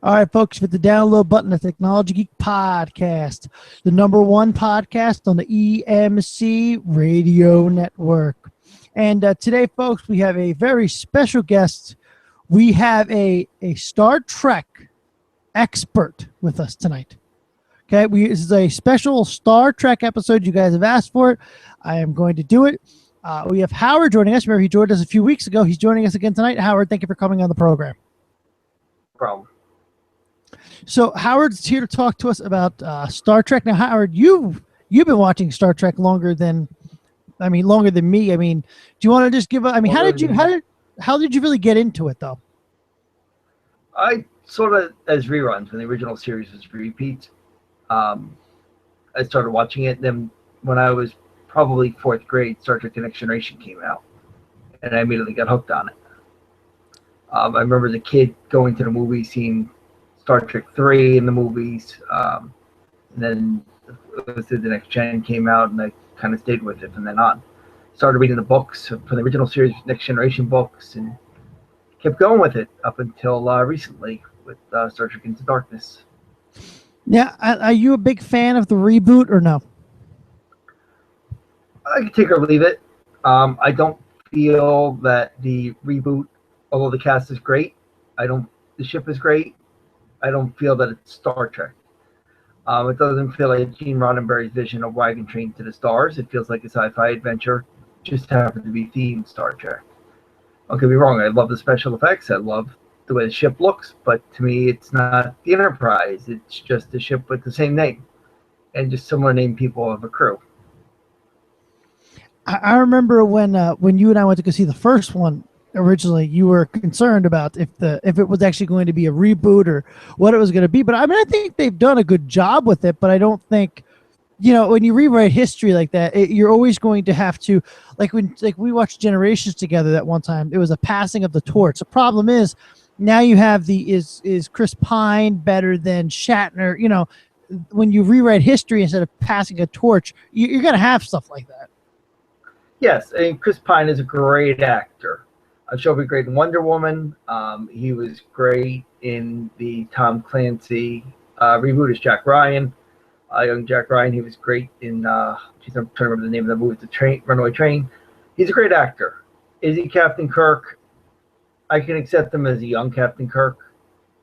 All right, folks, hit the download button of Technology Geek Podcast, the #1 podcast on the EMC Radio Network. And today, folks, we have a very special guest. We have a Star Trek expert with us tonight. Okay, this is a special Star Trek episode. You guys have asked for it. I am going to do it. We have Howard joining us. Remember, he joined us a few weeks ago. He's joining us again tonight. Howard, thank you for coming on the program. No problem. So Howard's here to talk to us about Star Trek. Now, Howard, you've been watching Star Trek longer than me. I mean, do you want to just give? How did you really get into it though? I sort of as reruns when the original series was repeats. I started watching it. Then when I was probably 4th grade, Star Trek: The Next Generation came out, and I immediately got hooked on it. I remember as a kid going to the movies, seeing Star Trek 3 in the movies, and then The Next Gen came out, and I kind of stayed with it from then on. Started reading the books from the original series, Next Generation books, and kept going with it up until recently with Star Trek Into Darkness. Yeah, are you a big fan of the reboot or no? I can take or leave it. I don't feel that the reboot, although the cast is great, the ship is great, I don't feel that it's Star Trek. It doesn't feel like Gene Roddenberry's vision of Wagon Train to the Stars. It feels like a sci-fi adventure, just happened to be themed Star Trek. Don't get me wrong, I love the special effects, I love the way the ship looks, but to me it's not the Enterprise, it's just a ship with the same name, and just similar named people of a crew. I remember when you and I went to go see the first one originally, you were concerned about if it was actually going to be a reboot or what it was going to be. But I mean, I think they've done a good job with it. But I don't think, when you rewrite history like that, you're always going to have to, like we watched Generations together that one time. It was a passing of the torch. The problem is now you have is Chris Pine better than Shatner? When you rewrite history instead of passing a torch, you're going to have stuff like that. Yes, and Chris Pine is a great actor. I'm sure he'll be great in Wonder Woman. He was great in the Tom Clancy reboot as Jack Ryan. Young Jack Ryan, he was great in, I'm trying to remember the name of the movie, Runaway Train. He's a great actor. Is he Captain Kirk? I can accept him as a young Captain Kirk,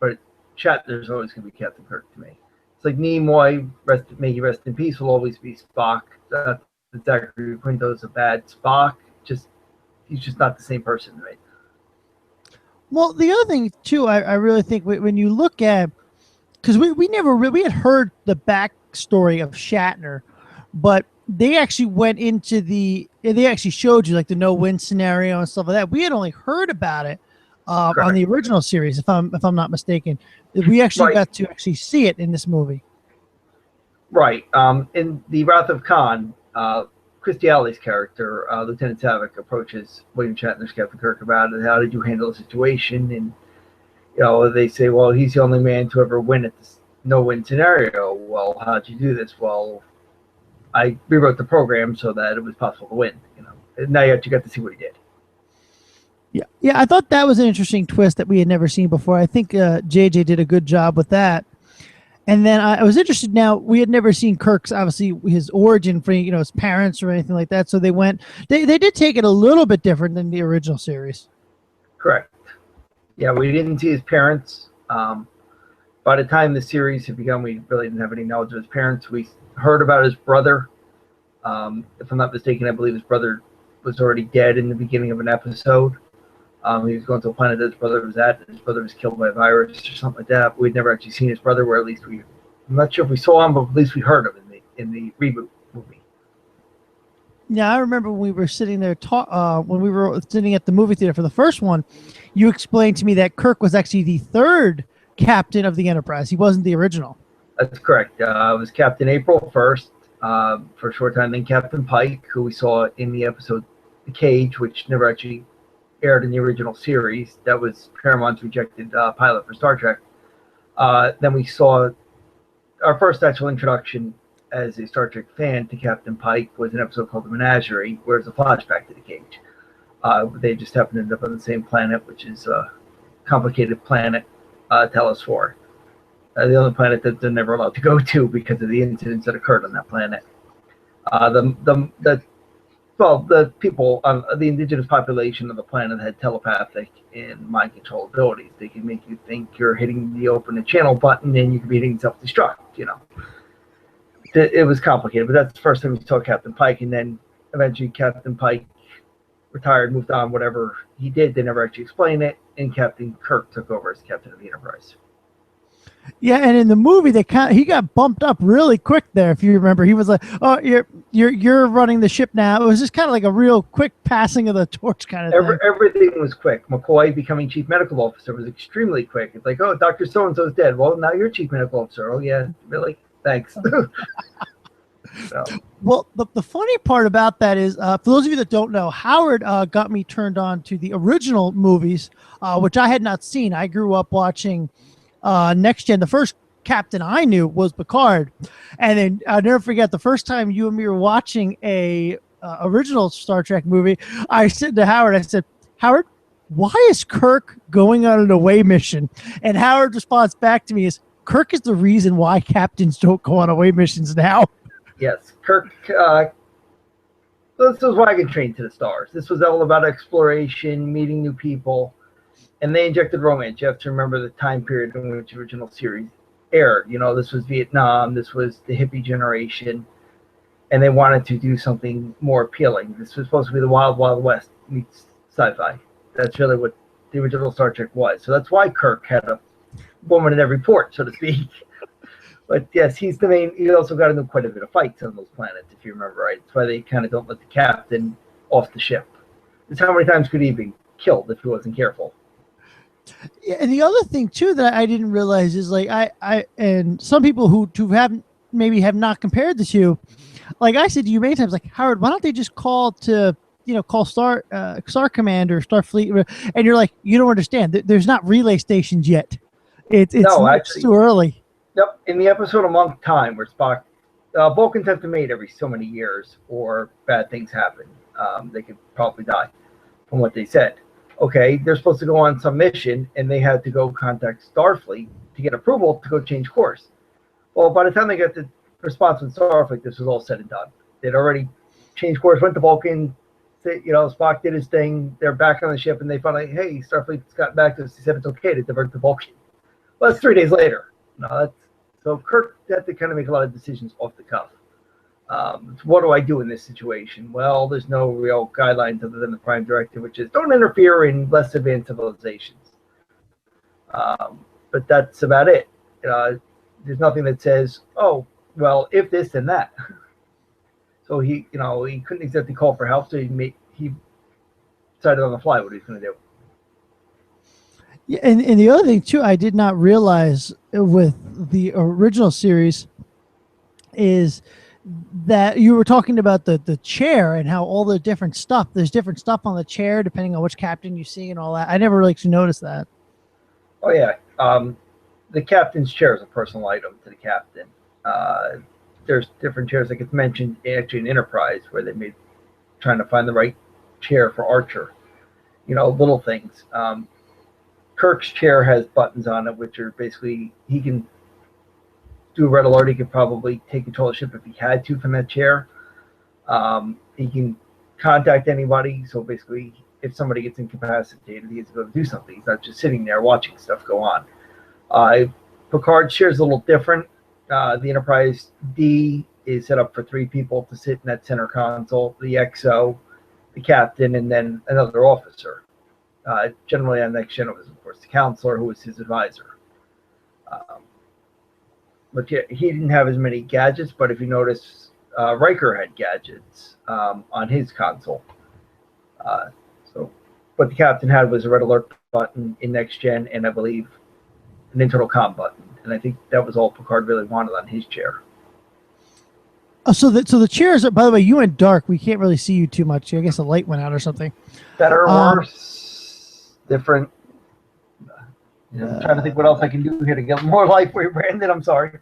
but Shatner's always going to be Captain Kirk to me. It's like Nimoy, may he rest in peace, will always be Spock. Zachary Quinto's a bad Spock. He's just not the same person, right? Well, the other thing too, I really think when you look at, because we had heard the backstory of Shatner, but they actually went into they actually showed you like the no-win scenario and stuff like that. We had only heard about it on the original series, if I'm not mistaken. We actually got to actually see it in this movie. Right. In the Wrath of Khan, Christy Alley's character, Lieutenant Savick, approaches William Shatner's Captain Kirk about it. How did you handle the situation? And they say, well, he's the only man to ever win at this no-win scenario. Well, how'd you do this? Well, I rewrote the program so that it was possible to win. And now you got to see what he did. Yeah, I thought that was an interesting twist that we had never seen before. I think JJ did a good job with that. And then I was interested. Now, we had never seen Kirk's, obviously, his origin for his parents or anything like that. So they did take it a little bit different than the original series. Correct. Yeah, we didn't see his parents. By the time the series had begun, we really didn't have any knowledge of his parents. We heard about his brother. If I'm not mistaken, I believe his brother was already dead in the beginning of an episode. He was going to a planet that his brother was at. His brother was killed by a virus or something like that. But we'd never actually seen his brother, where at least I'm not sure if we saw him, but at least we heard him in the reboot movie. Yeah, I remember when we were sitting there when we were sitting at the movie theater for the first one, you explained to me that Kirk was actually the third captain of the Enterprise. He wasn't the original. That's correct. It was Captain April first for a short time, then Captain Pike, who we saw in the episode The Cage, which never actually aired in the original series. That was Paramount's rejected pilot for Star Trek. Then we saw our first actual introduction as a Star Trek fan to Captain Pike was an episode called The Menagerie, where it's a flashback to The Cage. They just happened to end up on the same planet, which is a complicated planet, Telus 4. The only planet that they're never allowed to go to because of the incidents that occurred on that planet. The people, the indigenous population of the planet had telepathic and mind control abilities. They can make you think you're hitting the open a channel button and you could be hitting self-destruct, It was complicated, but that's the first time we saw Captain Pike, and then eventually Captain Pike retired, moved on, whatever he did. They never actually explained it, and Captain Kirk took over as captain of the Enterprise. Yeah, and in the movie, he got bumped up really quick there. If you remember, he was like, "Oh, you're running the ship now." It was just kind of like a real quick passing of the torch kind of thing. Everything was quick. McCoy becoming chief medical officer was extremely quick. It's like, "Oh, Dr. So-and-so's dead. Well, now you're chief medical officer." "Oh, yeah, really? Thanks." So. Well, the funny part about that is, for those of you that don't know, Howard got me turned on to the original movies, which I had not seen. I grew up watching Next Gen. The first captain I knew was Picard, and then I'll never forget the first time you and me were watching a original Star Trek movie. I said to Howard, I said, "Howard, why is Kirk going on an away mission?" And Howard's response back to me is, "Kirk is the reason why captains don't go on away missions now." Yes, Kirk. This was Wagon Train to the Stars. This was all about exploration, meeting new people, and they injected romance. You have to remember the time period in which the original series aired. This was Vietnam. This was the hippie generation, and they wanted to do something more appealing. This was supposed to be the Wild Wild West meets sci-fi. That's really what the original Star Trek was. So that's why Kirk had a woman in every port, so to speak. But yes, he's the main. He also got into quite a bit of fights on those planets, if you remember right. That's why they kind of don't let the captain off the ship. That's how many times could he be killed if he wasn't careful. Yeah, and the other thing too that I didn't realize is like I and some people who haven't maybe have not compared the two, like I said to you many times, like, Howard, why don't they just call Star Command or Starfleet? And you're like, you don't understand. There's not relay stations yet. It's actually too early. Yep, in the episode Among Time, where Spock, Vulcans have to mate every so many years, or bad things happen. They could probably die, from what they said. Okay, they're supposed to go on some mission, and they had to go contact Starfleet to get approval to go change course. Well, by the time they got the response from Starfleet, this was all said and done. They'd already changed course, went to Vulcan. Spock did his thing. They're back on the ship, and they finally, hey, Starfleet's got back to us. He said it's okay to divert to Vulcan. Well, that's 3 days later. So Kirk had to kind of make a lot of decisions off the cuff. What do I do in this situation? Well, there's no real guidelines other than the Prime Directive, which is don't interfere in less advanced civilizations. But that's about it. There's nothing that says, oh, well, if this and that. So he couldn't exactly call for help, so he decided on the fly what he was going to do. Yeah, and the other thing too, I did not realize with the original series is that you were talking about the chair and how all the different stuff. There's different stuff on the chair depending on which captain you see and all that. I never really noticed that. Oh yeah, the captain's chair is a personal item to the captain. There's different chairs that get mentioned actually in Enterprise where they made trying to find the right chair for Archer. Little things. Kirk's chair has buttons on it, which are basically he can do a red alert. He could probably take control of the ship if he had to from that chair. He can contact anybody. So basically, if somebody gets incapacitated, he has to go do something. He's not just sitting there watching stuff go on. Picard's chair is a little different. The Enterprise D is set up for 3 people to sit in that center console. The XO, the captain, and then another officer. Generally on Next Gen, it was, of course, the counselor who was his advisor. But yeah, he didn't have as many gadgets, but if you notice, Riker had gadgets on his console. So what the captain had was a red alert button in Next Gen, and I believe an internal comm button. And I think that was all Picard really wanted on his chair. So the chairs are, by the way, you went dark. We can't really see you too much. I guess the light went out or something. Better, worse, different. I'm trying to think what else I can do here to get more life for you, Brandon. I'm sorry.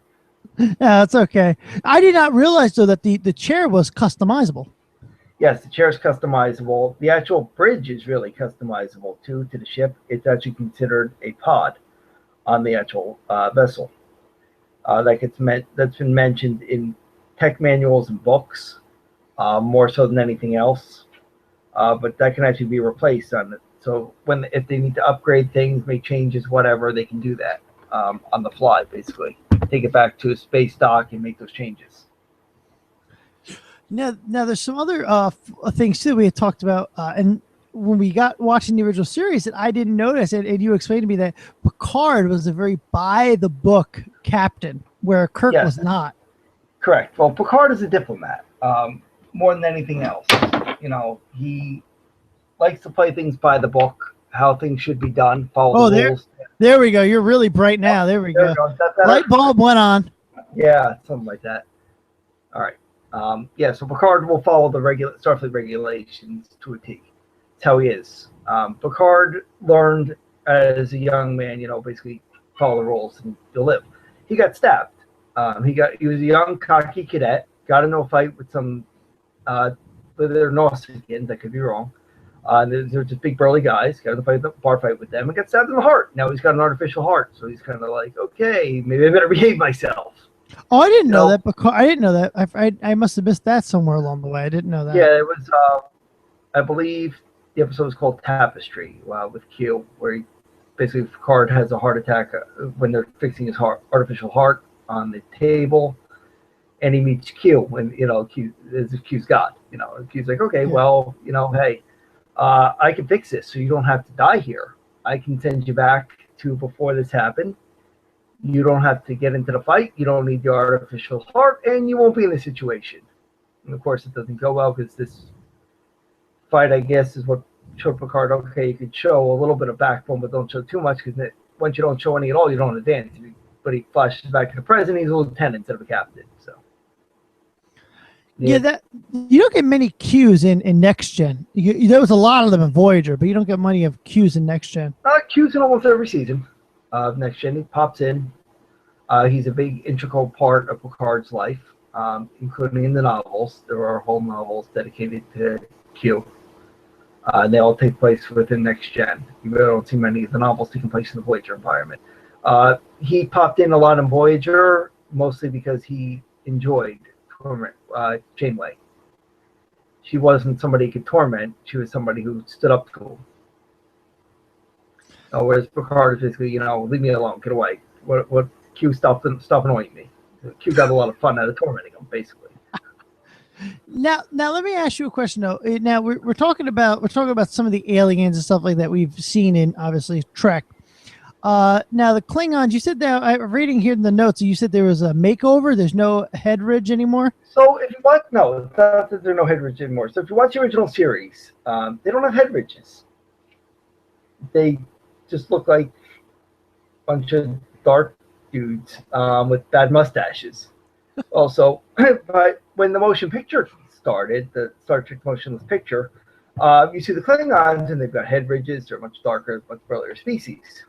Yeah, that's okay. I did not realize, though, that the chair was customizable. Yes, the chair is customizable. The actual bridge is really customizable, too, to the ship. It's actually considered a pod on the actual vessel. that's been mentioned in tech manuals and books, more so than anything else. But that can actually be replaced on it. So if they need to upgrade things, make changes, whatever, they can do that on the fly, basically. Take it back to a space dock and make those changes. Now there's some other things too we had talked about, and when we got watching the original series, that I didn't notice, and you explained to me that Picard was a very by the book captain, where Kirk was not. Correct. Well, Picard is a diplomat, more than anything else. He likes to play things by the book, how things should be done, follow the rules. There we go. You're really bright now. There we go. Light bulb went on. Yeah, something like that. All right. So Picard will follow the Starfleet regulations to a T. That's how he is. Picard learned as a young man, basically follow the rules and you'll live. He got stabbed. He was a young cocky cadet, got into a fight with some they're Nausicans, I could be wrong. They're just big burly guys, got into a bar fight with them and got stabbed in the heart. Now he's got an artificial heart, so he's kind of like, okay, maybe I better behave myself. Oh, I didn't know that. I didn't know that. I must have missed that somewhere along the way. I didn't know that. Yeah, it was. I believe the episode was called Tapestry with Q, where basically Picard has a heart attack when they're fixing his artificial heart on the table, and he meets Q, and Q's God. Q's like, okay, well, hey, I can fix this, so you don't have to die here. I can send you back to before this happened. You don't have to get into the fight. You don't need the artificial heart, and you won't be in this situation. And of course, it doesn't go well because this fight, I guess, is what showed Picard. Okay, you could show a little bit of backbone, but don't show too much because once you don't show any at all, you don't advance. But he flashes back to the present. He's a lieutenant instead of a captain. So yeah, that you don't get many Qs in Next Gen. There was a lot of them in Voyager, but you don't get many of Qs in Next Gen. Qs in almost every season of Next Gen. He pops in. He's a big integral part of Picard's life, including in the novels. There are whole novels dedicated to Q. They all take place within Next Gen. You really don't see many of the novels taking place in the Voyager environment. He popped in a lot in Voyager, mostly because he enjoyed Janeway. She wasn't somebody he could torment. She was somebody who stood up to him. Whereas Picard is basically, leave me alone, get away. What Q stop annoying me. Q got a lot of fun out of tormenting him, basically. Now let me ask you a question though. Now we're talking about some of the aliens and stuff like that we've seen in obviously Trek. Now the Klingons, you said that I'm reading here in the notes. You said there was a makeover. There's no head ridge anymore. So if you watch, no, it's not that there's no head ridge anymore. So if you watch the original series, they don't have head ridges. They just look like a bunch of dark dudes with bad mustaches. Also, but when the motion picture started, the Star Trek motionless picture, you see the Klingons and they've got head ridges. They're much darker, much burlier species.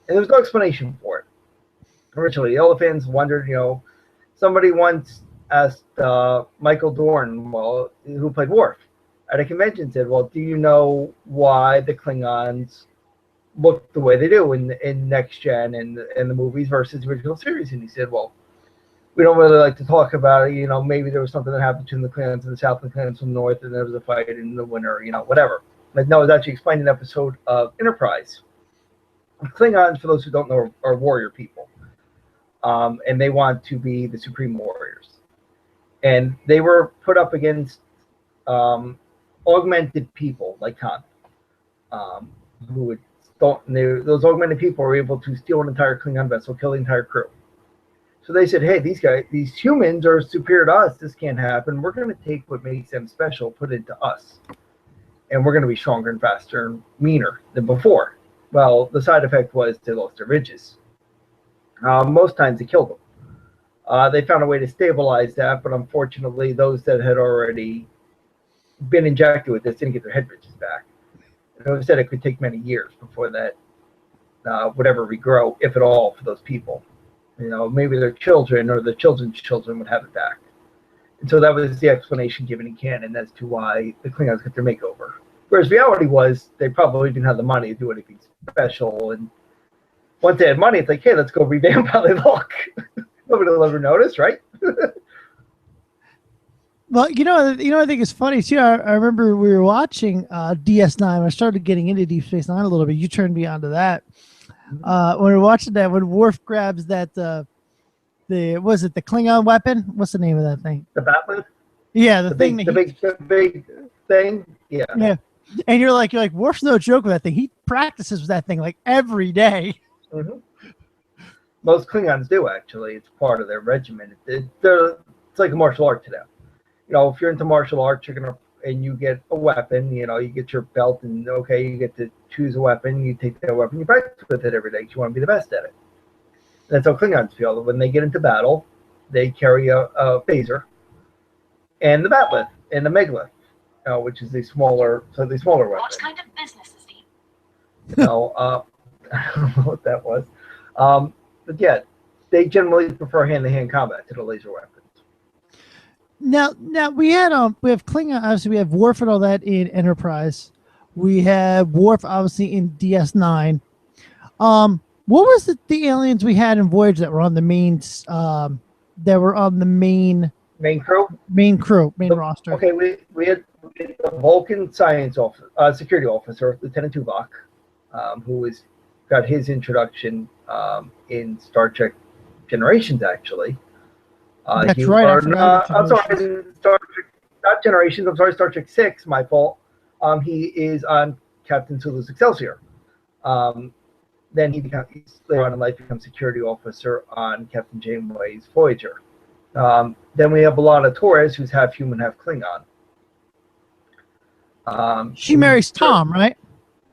And there was no explanation for it. Originally, all the fans wondered, somebody once asked Michael Dorn, who played Worf, at a convention, said, well, do you know why the Klingons look the way they do in Next Gen and the movies versus the original series? And he said, well, we don't really like to talk about it. Maybe there was something that happened between the Klingons in the south and the Klingons from the north, and there was a fight in the winter, whatever. But no, it was actually explained in an episode of Enterprise. Klingons, for those who don't know, are warrior people. And they want to be the supreme warriors. And they were put up against augmented people like Khan, who would those augmented people were able to steal an entire Klingon vessel, kill the entire crew. So they said, hey, these humans are superior to us. This can't happen. We're going to take what makes them special, put it into us. And we're going to be stronger and faster and meaner than before. Well, the side effect was they lost their ridges. Most times they killed them. They found a way to stabilize that, but unfortunately, those that had already been injected with this didn't get their head ridges back. And it said it could take many years before that would ever regrow, if at all, for those people. Maybe their children or the children's children would have it back. And so that was the explanation given in canon as to why the Klingons got their makeover. Whereas reality was they probably didn't have the money to do anything special. And once they had money, it's like, hey, let's go revamp how they look. Nobody will ever notice, right? Well, I think it's funny too. I remember we were watching DS9. When I started getting into Deep Space Nine a little bit. You turned me on to that. When we were watching that, when Worf grabs that the Klingon weapon? What's the name of that thing? The Batman. Yeah, the thing the big thing. Yeah. Yeah, and you're like Worf's no joke with that thing. He practices with that thing like every day. Mm-hmm. Most Klingons do, actually. It's part of their regimen. It's like a martial art to them. If you're into martial arts, and you get a weapon, you get your belt, and okay, you get to choose a weapon. You take that weapon, you practice with it every day because you want to be the best at it. That's how Klingons feel. When they get into battle, they carry a phaser and the batleth and the megalith, which is the smaller weapon. What kind of business is he? I don't know what that was. But yeah, they generally prefer hand-to-hand combat to the laser weapons. Now we have Klingon. Obviously, we have Worf and all that in Enterprise. We have Worf obviously in DS9. What was the aliens we had in Voyage that were on the main main roster? Okay, we had the Vulcan science security officer, Lieutenant Tuvok, who got his introduction in Star Trek Generations, actually. That's right. I'm sorry, not Generations. I'm sorry, Star Trek 6. My fault. He is on Captain Sulu's Excelsior. Then later on in life becomes security officer on Captain Janeway's Voyager. Then we have B'Elanna Torres, who's half human, half Klingon. She marries Tom, right?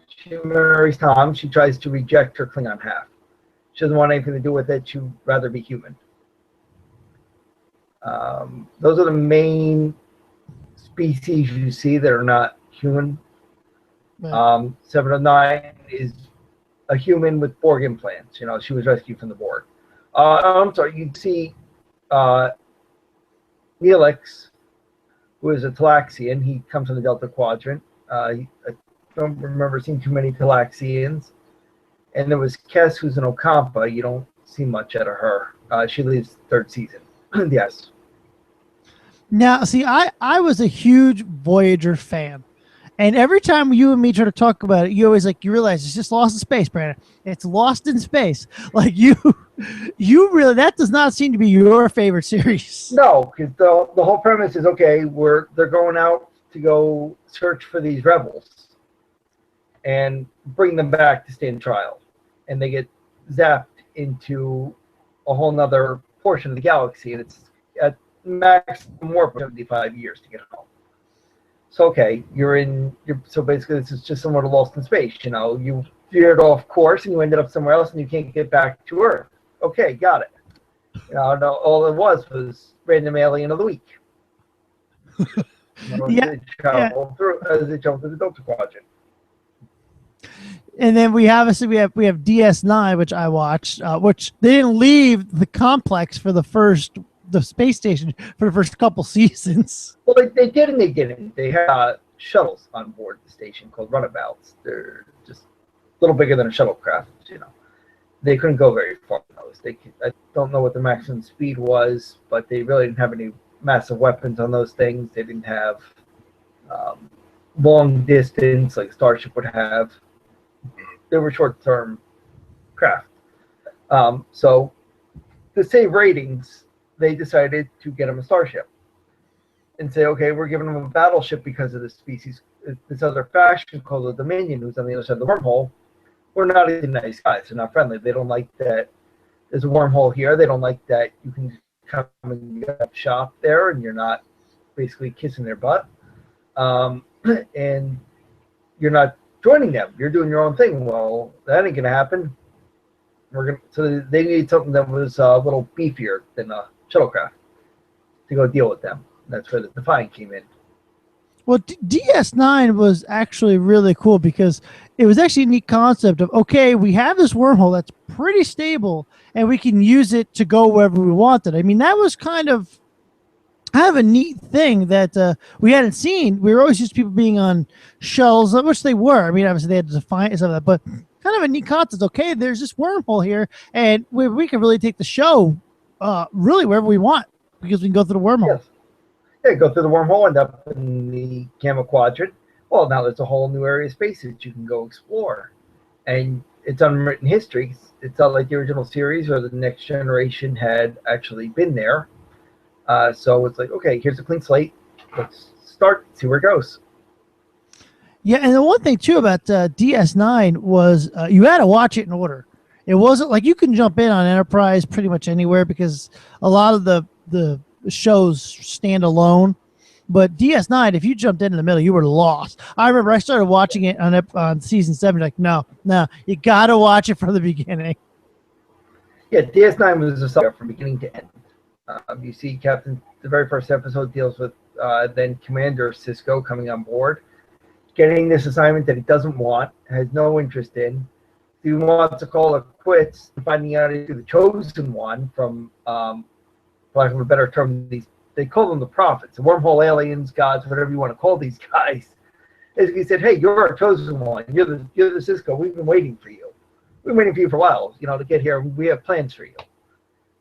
She marries Tom. She tries to reject her Klingon half. She doesn't want anything to do with it. She'd rather be human. Those are the main species you see that are not human. Right. 709 is a human with Borg implants. She was rescued from the Borg. I'm sorry, you'd see Neelix, who is a Talaxian. He comes from the Delta Quadrant. I don't remember seeing too many Talaxians. And there was Kes, who's an Ocampa. You don't see much out of her. She leaves third season. Yes. Now, see, I was a huge Voyager fan. And every time you and me try to talk about it, you always you realize it's just lost in space, Brandon. It's lost in space. Like you really, that does not seem to be your favorite series. No, because the whole premise is, okay, they're going out to go search for these rebels and bring them back to stand trial. And they get zapped into a whole nother portion of the galaxy, and it's at maximum warp of 75 years to get home. So okay, so basically this is just somewhat lost in space. You veered off course and you ended up somewhere else and you can't get back to Earth. Okay, got it. All it was random alien of the week. Yeah. They travel through the Delta Quadrant. And then we have DS9, which I watched, which they didn't leave the complex for the space station for the first couple seasons. Well, they did and they didn't. They had shuttles on board the station called runabouts. They're just a little bigger than a shuttlecraft. They couldn't go very far with those. I don't know what the maximum speed was, but they really didn't have any massive weapons on those things. They didn't have long distance like Starship would have. They were short-term craft. So to save ratings, they decided to get them a starship and say, okay, we're giving them a battleship because of this species, this other faction called the Dominion, who's on the other side of the wormhole. We're not even nice guys. They're not friendly. They don't like that there's a wormhole here. They don't like that you can come and get a shop there and you're not basically kissing their butt. And you're not joining them. You're doing your own thing. Well, that ain't going to happen. So they need something that was a little beefier than a shuttlecraft to go deal with them. That's where the Defiant came in. Well, DS9 was actually really cool because it was actually a neat concept of, okay, we have this wormhole that's pretty stable and we can use it to go wherever we wanted. I mean, that was kind of a neat thing that we hadn't seen. We were always used to people being on shuttles, which they were. I mean, obviously they had to define some of that, but kind of a neat concept. Okay, there's this wormhole here and we can really take the show really wherever we want because we can go through the wormhole. Yes. Yeah, go through the wormhole, end up in the Gamma Quadrant. Well, now there's a whole new area of space that you can go explore. And it's unwritten history. It's not like the original series or the Next Generation had actually been there. So it's like, okay, here's a clean slate. Let's start, see where it goes. Yeah, and the one thing too about DS9 was you had to watch it in order. It wasn't like you can jump in on Enterprise pretty much anywhere because a lot of the shows stand alone. But DS9, if you jumped in the middle, you were lost. I remember I started watching it on season 7. Like, no, you got to watch it from the beginning. Yeah, DS9 was a saga from beginning to end. You see Captain, the very first episode deals with then Commander Cisco coming on board, getting this assignment that he doesn't want, has no interest in. He wants to call it quits, finding out he's the chosen one from, for lack of a better term, they call them the prophets, the wormhole aliens, gods, whatever you want to call these guys. Basically said, hey, you're our chosen one. You're the Cisco. We've been waiting for you. We've been waiting for you for a while, to get here. We have plans for you. So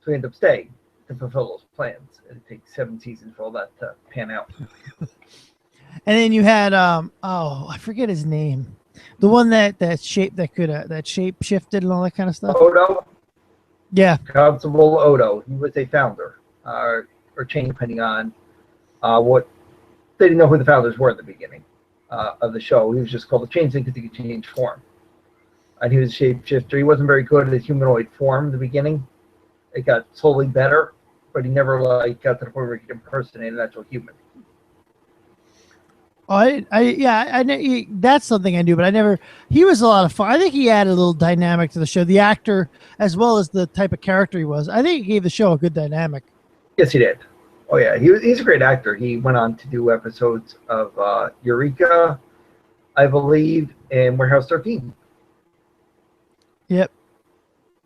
we end up staying to fulfill those plans. And it takes 7 seasons for all that to pan out. And then you had I forget his name, the one that shape shifted and all that kind of stuff. Odo, Yeah, Constable Odo. He was a founder, or change depending on what. They didn't know who the founders were at the beginning of the show. He was just called the Changeling because he could change form. And he was a shapeshifter. He wasn't very good at his humanoid form in the beginning. It got slowly better, but he never got to the point where he could impersonate an actual human. I that's something I knew, but I never. He was a lot of fun. I think he added a little dynamic to the show, the actor as well as the type of character he was. I think he gave the show a good dynamic. Yes, he did. Oh yeah, he's a great actor. He went on to do episodes of Eureka, I believe, and Warehouse 13. Yep.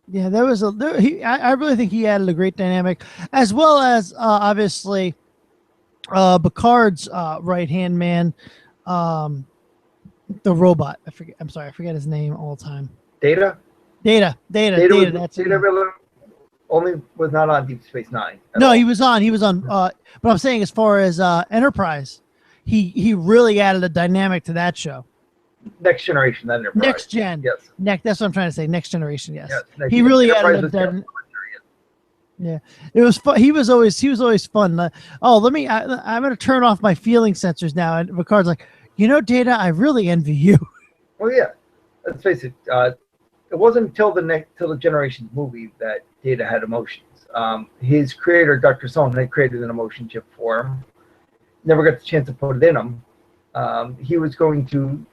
Yeah, there was I really think he added a great dynamic, as well as obviously Picard's right hand man, the robot. I forget his name all the time. Data. That's Data really only was not on Deep Space Nine. No, all. he was on. But I'm saying as far as Enterprise, he really added a dynamic to that show. Next Generation, that Enterprise. Next Gen. Yes. That's what I'm trying to say. Next Generation. Yes. He really added a Yeah, it was fun. He was always fun. I'm going to turn off my feeling sensors now. And Ricard's like, Data, I really envy you. Well, yeah. Let's face it. It wasn't until the Generations movie that Data had emotions. His creator, Dr. Sohn, had created an emotion chip for him. Never got the chance to put it in him. He was going to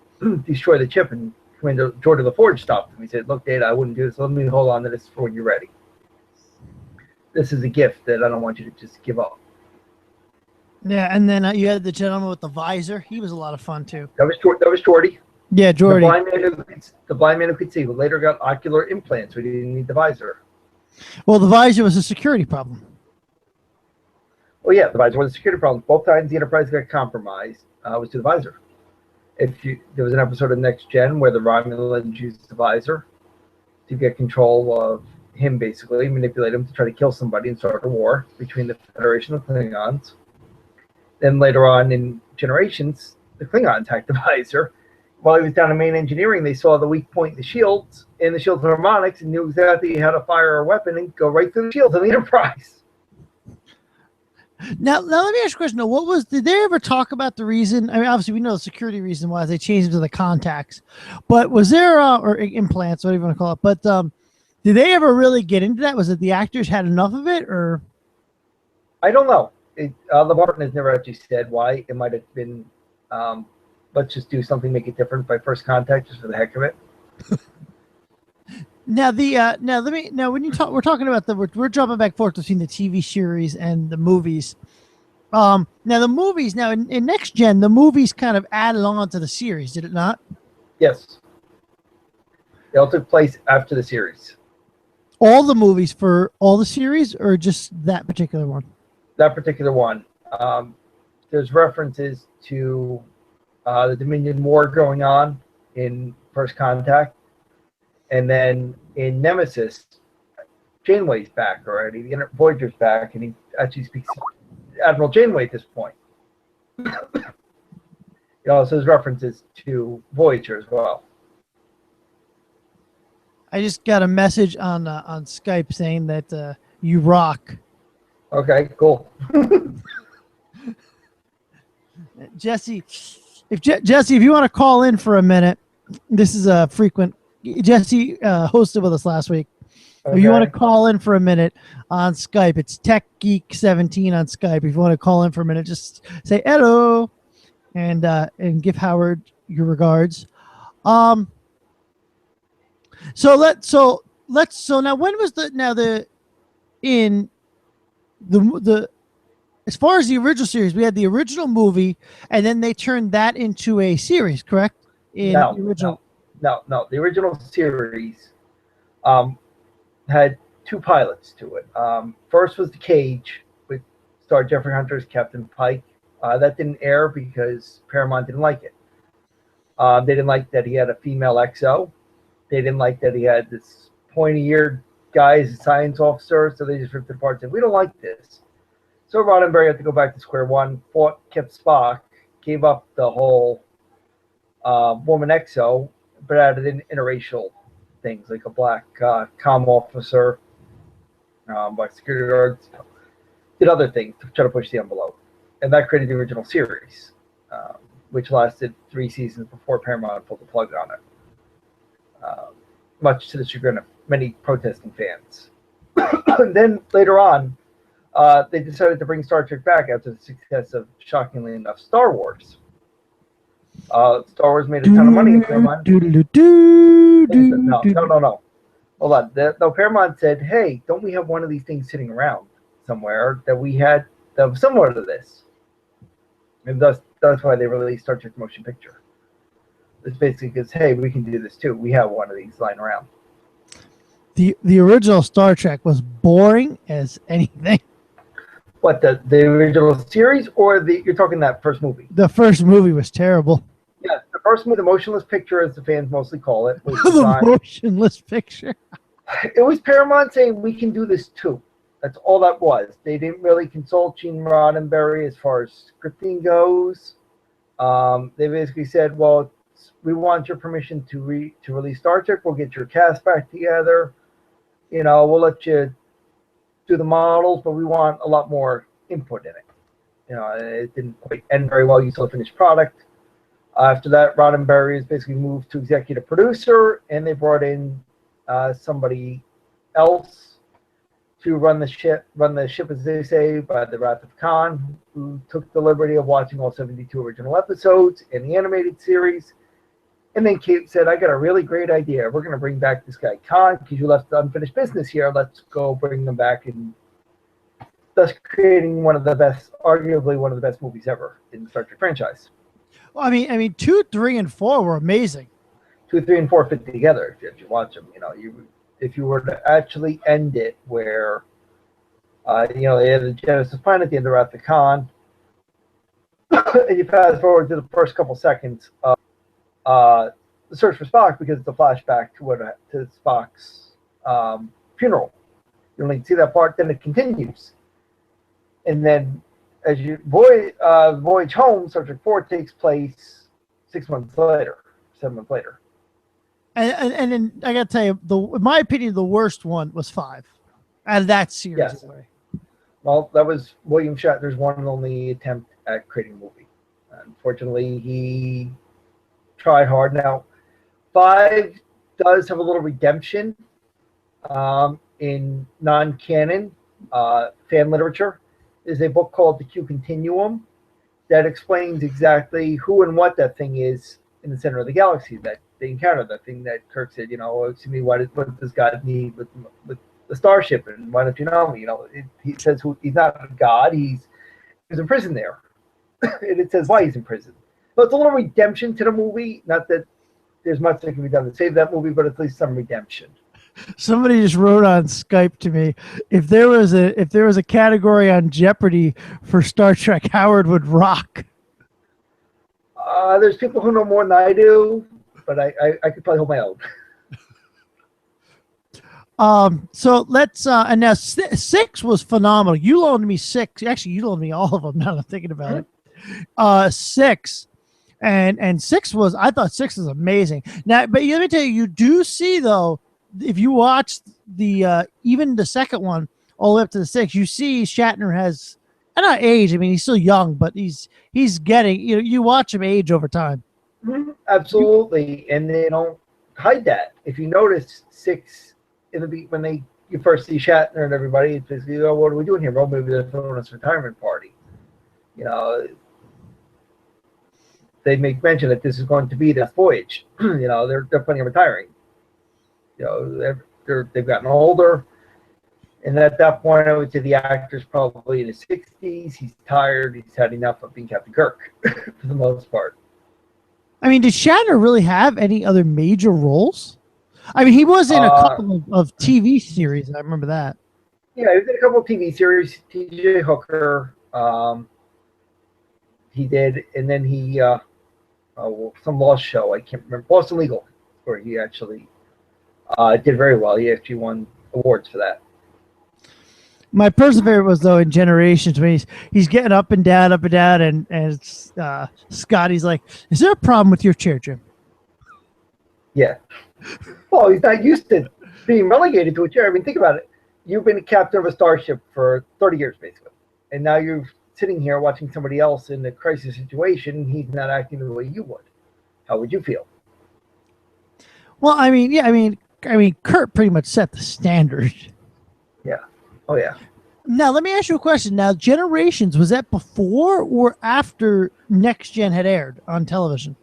destroy the chip, and Commander Geordi LaForge stopped him. He said, "Look, Data, I wouldn't do this. Let me hold on to this for when you're ready. This is a gift that I don't want you to just give up." Yeah, and then you had the gentleman with the visor. He was a lot of fun too. That was Geordi. Yeah, Geordi. The blind man who could see, who later got ocular implants, so he didn't need the visor. Well, the visor was a security problem. Well, yeah, the visor was a security problem. Both times the Enterprise got compromised was to the visor. There was an episode of Next Gen where the Romulans used the visor to get control of him, basically manipulate him to try to kill somebody and start a war between the Federation and the Klingons. Then later on in Generations, the Klingons hacked the visor. While he was down in main engineering, they saw the weak point in the shields harmonics and knew exactly how to fire a weapon and go right through the shields of the Enterprise. Now let me ask you a question. Did they ever talk about the reason? I mean, obviously we know the security reason why they changed them to the contacts, but was there or implants, whatever you want to call it? But did they ever really get into that? Was it the actors had enough of it, or? I don't know. LeVar has never actually said why. It might have been, let's just do something, make it different by first contact, just for the heck of it. Now when you talk, we're talking about we're jumping back and forth between the TV series and the movies. Now the movies, in Next Gen, the movies kind of added on to the series, did it not? Yes. They all took place after the series. All the movies for all the series, or just that particular one? That particular one. There's references to the Dominion War going on in First Contact. And then in Nemesis, Janeway's back already. The Voyager's back, and he actually speaks Admiral Janeway at this point. He also has references to Voyager as well. I just got a message on Skype saying that you rock. Okay, cool. Jesse, Jesse, if you want to call in for a minute, this is a frequent. Jesse hosted with us last week. Okay. If you want to call in for a minute on Skype, it's Tech Geek 17 on Skype. If you want to call in for a minute, just say hello and give Howard your regards. So now when was the as far as the original series, we had the original movie, and then they turned that into a series, correct? No. The original series had two pilots to it. First was The Cage, which starred Jeffrey Hunter as Captain Pike. That didn't air because Paramount didn't like it. They didn't like that he had a female XO. They didn't like that he had this pointy-eared guy as a science officer, so they just ripped it apart and said, we don't like this. So Roddenberry had to go back to square one, kept Spock, gave up the whole woman XO, but added in interracial things like a black comm officer, black security guards, did other things to try to push the envelope. And that created the original series, which lasted 3 seasons before Paramount pulled the plug on it, much to the chagrin of many protesting fans. And then later on, they decided to bring Star Trek back after the success of, shockingly enough, Star Wars. Star Wars made a ton of money in Paramount. No. Hold on. The Paramount said, hey, don't we have one of these things sitting around somewhere that we had that was similar to this? And that's why they released Star Trek Motion Picture. It's basically because, hey, we can do this too. We have one of these lying around. The original Star Trek was boring as anything. What, the original series, or you're talking that first movie? The first movie was terrible. Yeah, the first movie, the motionless picture, as the fans mostly call it, was the motionless picture. It was Paramount saying we can do this too. That's all that was. They didn't really consult Gene Roddenberry as far as scripting goes. They basically said, well, we want your permission to release Star Trek. We'll get your cast back together. You know, we'll let you do the models, but we want a lot more input in it. You know, it didn't quite end very well. You saw the finished product. After that, Roddenberry has basically moved to executive producer, and they brought in somebody else to run the ship, as they say, by the Wrath of Khan, who took the liberty of watching all 72 original episodes in the animated series. And then Kate said, I got a really great idea. We're going to bring back this guy Khan because you left the unfinished business here. Let's go bring them back, and thus creating one of the best, arguably one of the best movies ever in the Star Trek franchise. Well, I mean, 2, 3, and 4 were amazing. 2, 3, and 4 fit together if you watch them. You know, if you were to actually end it where, you know, they had the Genesis planet, the end of Wrath of Khan, and you fast forward to the first couple seconds of the search for Spock, because it's a flashback to Spock's funeral. You only see that part, then it continues, and then as you voyage home, Star Trek 4 takes place 7 months later. And then I got to tell you, in my opinion, the worst one was 5 out of that series. Yes. Well, that was William Shatner's one and only attempt at creating a movie. Unfortunately, he tried hard. Now, 5 does have a little redemption in non-canon fan literature. There's a book called The Q Continuum that explains exactly who and what that thing is in the center of the galaxy that they encountered. That thing that Kirk said, you know, to me, what does God need with the starship, and why don't you know me? You know, he says he's not a god. He's in prison there, and it says why he's in prison. So it's a little redemption to the movie. Not that there's much that can be done to save that movie, but at least some redemption. Somebody just wrote on Skype to me, if there was a category on Jeopardy for Star Trek, Howard would rock. There's people who know more than I do, but I could probably hold my own. So let's and now six was phenomenal. You loaned me six. Actually, you loaned me all of them. Now that I'm thinking about it. Six. And six was, I thought six was amazing. Now, but let me tell you, you do see though, if you watch the even the second one all the way up to the six, you see Shatner has, and not age. I mean, he's still young, but he's getting. You watch him age over time. Absolutely, and they don't hide that. If you notice, six in the when you first see Shatner and everybody, it's basically, oh, what are we doing here? Well, maybe they're throwing us a retirement party. You know, they make mention that this is going to be their voyage. You know, they're planning on retiring. You know, they've gotten older, and at that point, I would say the actor's probably in his 60s. He's tired. He's had enough of being Captain Kirk for the most part. I mean, did Shatner really have any other major roles? I mean, he was in a couple of TV series. I remember that. Yeah, he was in a couple of TV series. T.J. Hooker, he did, and then he some Lost show. I can't remember. Boston Legal, where he actually did very well. He actually won awards for that. My personal favorite was though in Generations when he's getting up and down, and Scotty's like, "Is there a problem with your chair, Jim?" Yeah. Well, he's not used to being relegated to a chair. I mean, think about it. You've been a captain of a starship for 30 years, basically, and now you're sitting here watching somebody else in a crisis situation. He's not acting the way you would. How would you feel? Well, I mean, yeah, I mean, Kurt pretty much set the standard. Yeah. Oh, yeah. Now, let me ask you a question. Now, Generations, was that before or after Next Gen had aired on television?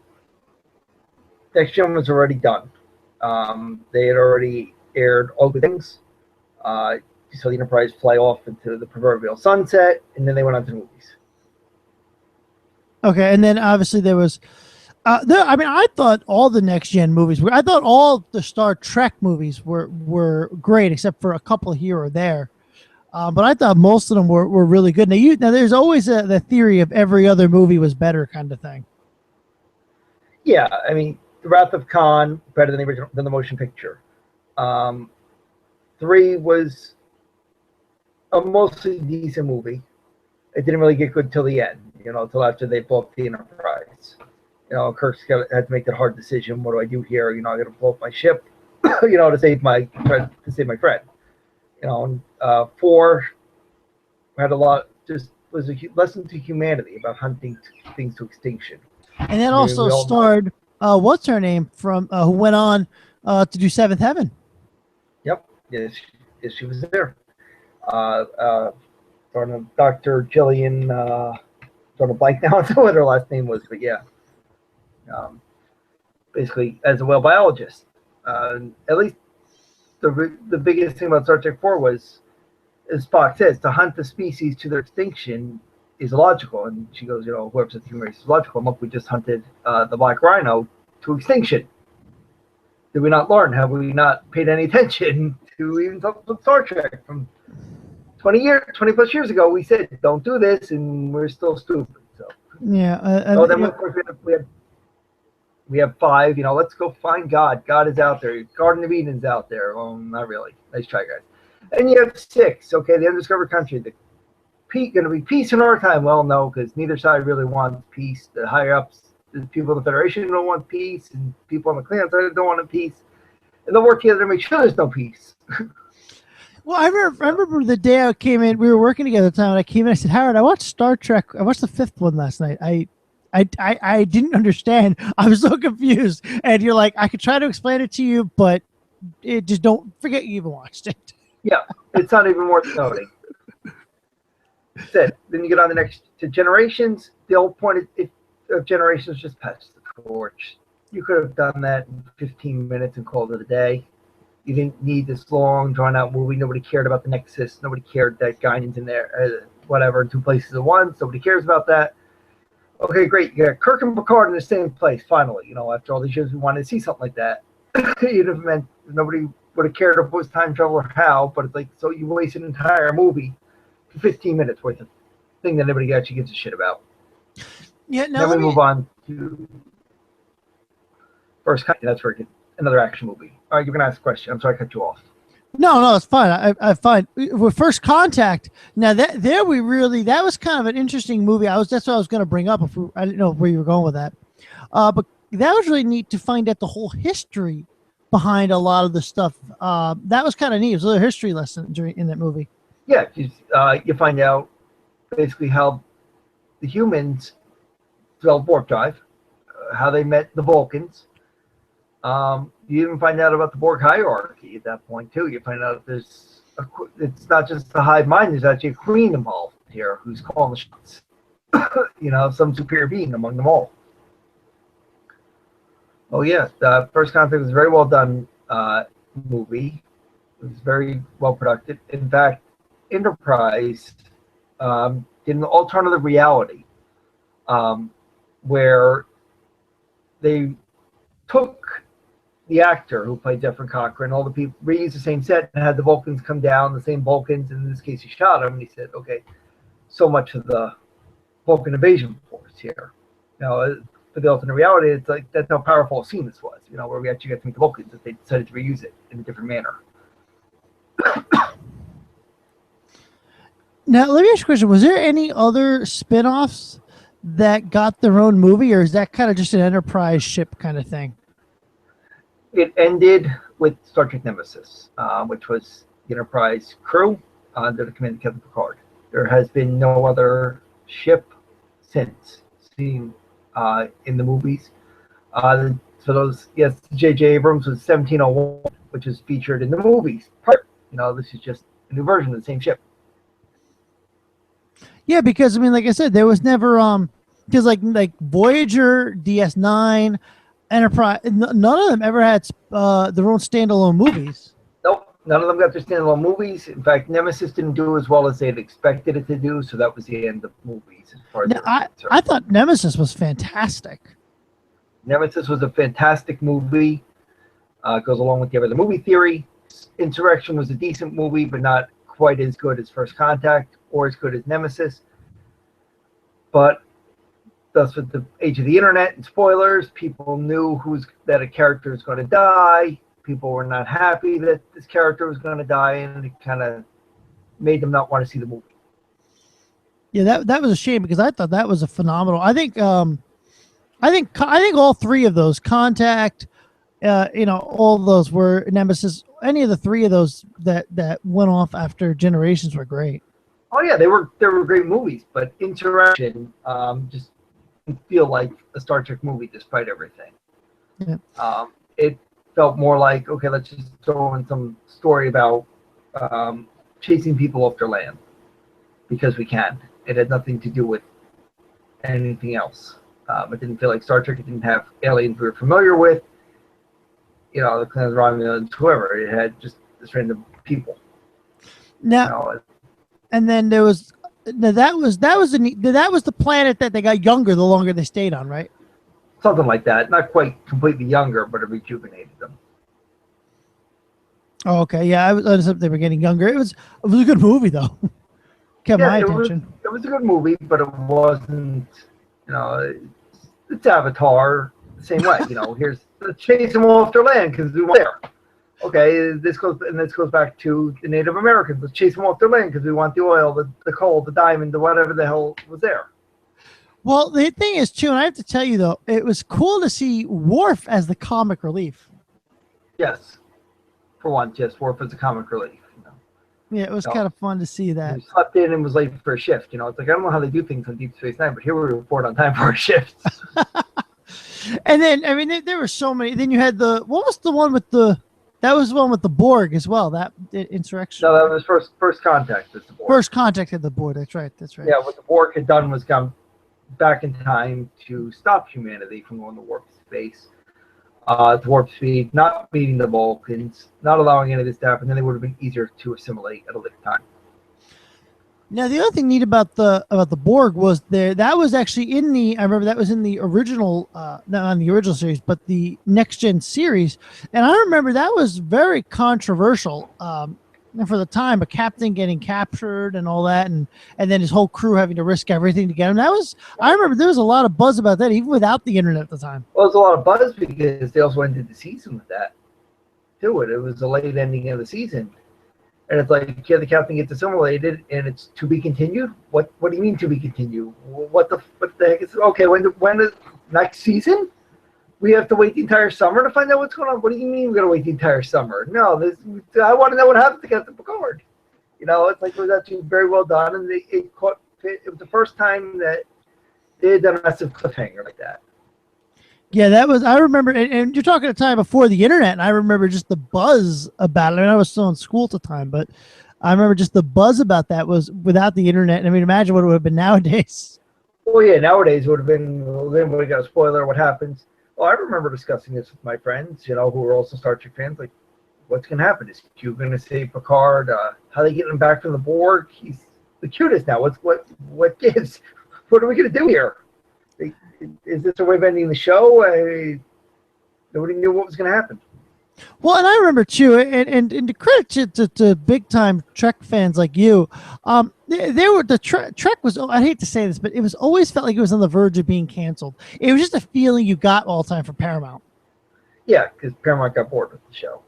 Next Gen was already done. They had already aired All Good Things. So the Enterprise fly off into the proverbial sunset, and then they went on to the movies. Okay, and then obviously there was... I mean, I thought all the Next Gen movies were... I thought all the Star Trek movies were great, except for a couple here or there. But I thought most of them were really good. Now there's always the theory of every other movie was better kind of thing. Yeah, I mean, The Wrath of Khan better than the motion picture. 3 was a mostly decent movie. It didn't really get good till the end, till after they blew up the Enterprise. Kirk's had to make that hard decision. What do I do here? I got to blow up my ship, to save my friend. 4 had a lot, just was a lesson to humanity about hunting things to extinction. And then also starred what's her name from who went on to do Seventh Heaven. Yep, yes, she was there. Dr. Jillian, drawing a blank now on what her last name was, but yeah, basically as a whale biologist. At least the biggest thing about Star Trek 4 was, as Spock says, to hunt the species to their extinction is illogical. And she goes, whoever said the human race is logical. And look, we just hunted the black rhino to extinction. Did we not learn? Have we not paid any attention to even Star Trek from 20 plus years ago? We said don't do this, and we're still stupid. So yeah. Then of course we have 5. Let's go find God. God is out there. Garden of Eden's out there. Well, not really. Nice try, guys. And you have 6. Okay, the undiscovered country. Going to be peace in our time? Well, no, because neither side really wants peace. The higher ups, the people in the Federation don't want peace, and people on the Klan side don't want peace. And they'll work together to make sure there's no peace. Well, I remember the day I came in. We were working together at the time, and I came in. I said, "Howard, I watched Star Trek. I watched the 5th one last night. I didn't understand. I was so confused." And you're like, "I could try to explain it to you, but just don't forget you even watched it." Yeah, it's not even worth noting. Then you get on to Generations. The old point of Generations just passed the torch. You could have done that in 15 minutes and called it a day. You didn't need this long, drawn-out movie. Nobody cared about the Nexus. Nobody cared that Guinan's in there, whatever, in 2 places at once. Nobody cares about that. Okay, great. You got Kirk and Picard in the same place, finally. After all these years, we wanted to see something like that. You'd have meant nobody would have cared if it was time travel or how, but it's like, so you waste an entire movie for 15 minutes worth of thing that nobody actually gives a shit about. Yeah, then we move on to First Contact. That's where another action movie. All right, you're going to ask a question. I'm sorry I cut you off. No, it's fine. I find with First Contact. Now that was kind of an interesting movie. That's what I was going to bring up. I didn't know where you were going with that. But that was really neat to find out the whole history behind a lot of the stuff. That was kind of neat. It was a little history lesson in that movie. Yeah, you find out basically how the humans developed warp drive, how they met the Vulcans. You even find out about the Borg hierarchy at that point too. You find out it's not just the hive mind. There's actually a queen involved here who's calling the shots. Some superior being among them all. Oh yeah, the First Contact was a very well done movie. It was very well produced. In fact, Enterprise did an alternative reality where they took the actor who played Jeffrey Cochran, all the people reused the same set and had the Vulcans come down, the same Vulcans. And in this case, he shot him and he said, "Okay, so much of the Vulcan invasion force here." For the alternate reality, it's like that's how powerful a scene this was. Where we actually got to meet the Vulcans, that they decided to reuse it in a different manner. Now, let me ask you a question. Was there any other spin-offs that got their own movie, or is that kind of just an Enterprise ship kind of thing? It ended with Star Trek Nemesis, which was the Enterprise crew under the command of Captain Picard. There has been no other ship since seen in the movies. So those, yes, J.J. Abrams was 1701, which is featured in the movies. This is just a new version of the same ship. Yeah, because like I said, there was never because like Voyager, DS9, Enterprise, none of them ever had their own standalone movies. Nope, none of them got their standalone movies. In fact, Nemesis didn't do as well as they'd expected it to do, so that was the end of movies as far as I thought Nemesis was fantastic. Nemesis was a fantastic movie. Goes along with the other movie theory. Insurrection was a decent movie, but not quite as good as First Contact or as good as Nemesis. But thus, with the age of the internet and spoilers, people knew that a character was going to die. People were not happy that this character was going to die, and it kind of made them not want to see the movie. Yeah, that was a shame because I thought that was a phenomenal. I think all three of those, Contact, all those were Nemesis. Any of the three of those that went off after Generations were great. Oh yeah, they were great movies, but Insurrection just didn't feel like a Star Trek movie despite everything. Yeah. It felt more like, okay, let's just throw in some story about chasing people off their land because we can. It had nothing to do with anything else. It didn't feel like Star Trek. It didn't have aliens we were familiar with. The Klingons, Romulans, whoever. It had just this random people. Now, and then there was that was the planet that they got younger the longer they stayed on, right? Something like that. Not quite completely younger, but it rejuvenated them. Oh, okay. Yeah, I was they were getting younger. It was a good movie though. Kept my attention. It was a good movie, but it wasn't. It's Avatar the same way. Here's let's chase them off their land because we want there. Okay, this goes back to the Native Americans. Let's chase them off their land because we want the oil, the coal, the diamond, the whatever the hell was there. Well, the thing is too, and I have to tell you though, it was cool to see Worf as the comic relief. Yes, for once, yes, Worf as a comic relief. Yeah, it was kind of fun to see that. He slept in and was late for a shift. It's like I don't know how they do things on Deep Space Nine, but here we report on time for our shifts. And then, there were so many. Then you had what was the one with that was the one with the Borg as well, that Insurrection. No, that was First Contact. The Borg. First Contact had the Borg, that's right. Yeah, what the Borg had done was come back in time to stop humanity from going to warp space. To warp speed, not meeting the Vulcans, not allowing any of this to happen, then they would have been easier to assimilate at a later time. Now, the other thing neat about the Borg was that was actually I remember that was in the original, not on the original series, but the Next Gen series, and I remember that was very controversial for the time. A captain getting captured and all that, and then his whole crew having to risk everything to get him. I remember there was a lot of buzz about that, even without the internet at the time. Well, there was a lot of buzz because they also ended the season with that. It was a late ending of the season. And it's like, yeah, the captain gets assimilated, and it's to be continued. What do you mean to be continued? What the heck is okay? When is next season? We have to wait the entire summer to find out what's going on. What do you mean we're gonna wait the entire summer? No, I want to know what happened to Captain Picard. It's like it was actually very well done, and it was the first time that they had done a massive cliffhanger like that. Yeah, that was. I remember, and you're talking a time before the internet, and I remember just the buzz about it. I mean, I was still in school at the time, but I remember just the buzz about that was without the internet. I mean, imagine what it would have been nowadays. Well, yeah, nowadays it would have been. Well, then we got a spoiler. What happens? Well, I remember discussing this with my friends, who are also Star Trek fans. Like, what's going to happen? Is Q going to save Picard? How they getting him back from the Borg? He's the cutest now. What gives? What are we going to do here? Is this a way of ending the show? Nobody knew what was going to happen. Well, and I remember too, and to credit to big time Trek fans like you, they were Trek was. I hate to say this, but it was always felt like it was on the verge of being canceled. It was just a feeling you got all the time from Paramount. Yeah, because Paramount got bored with the show.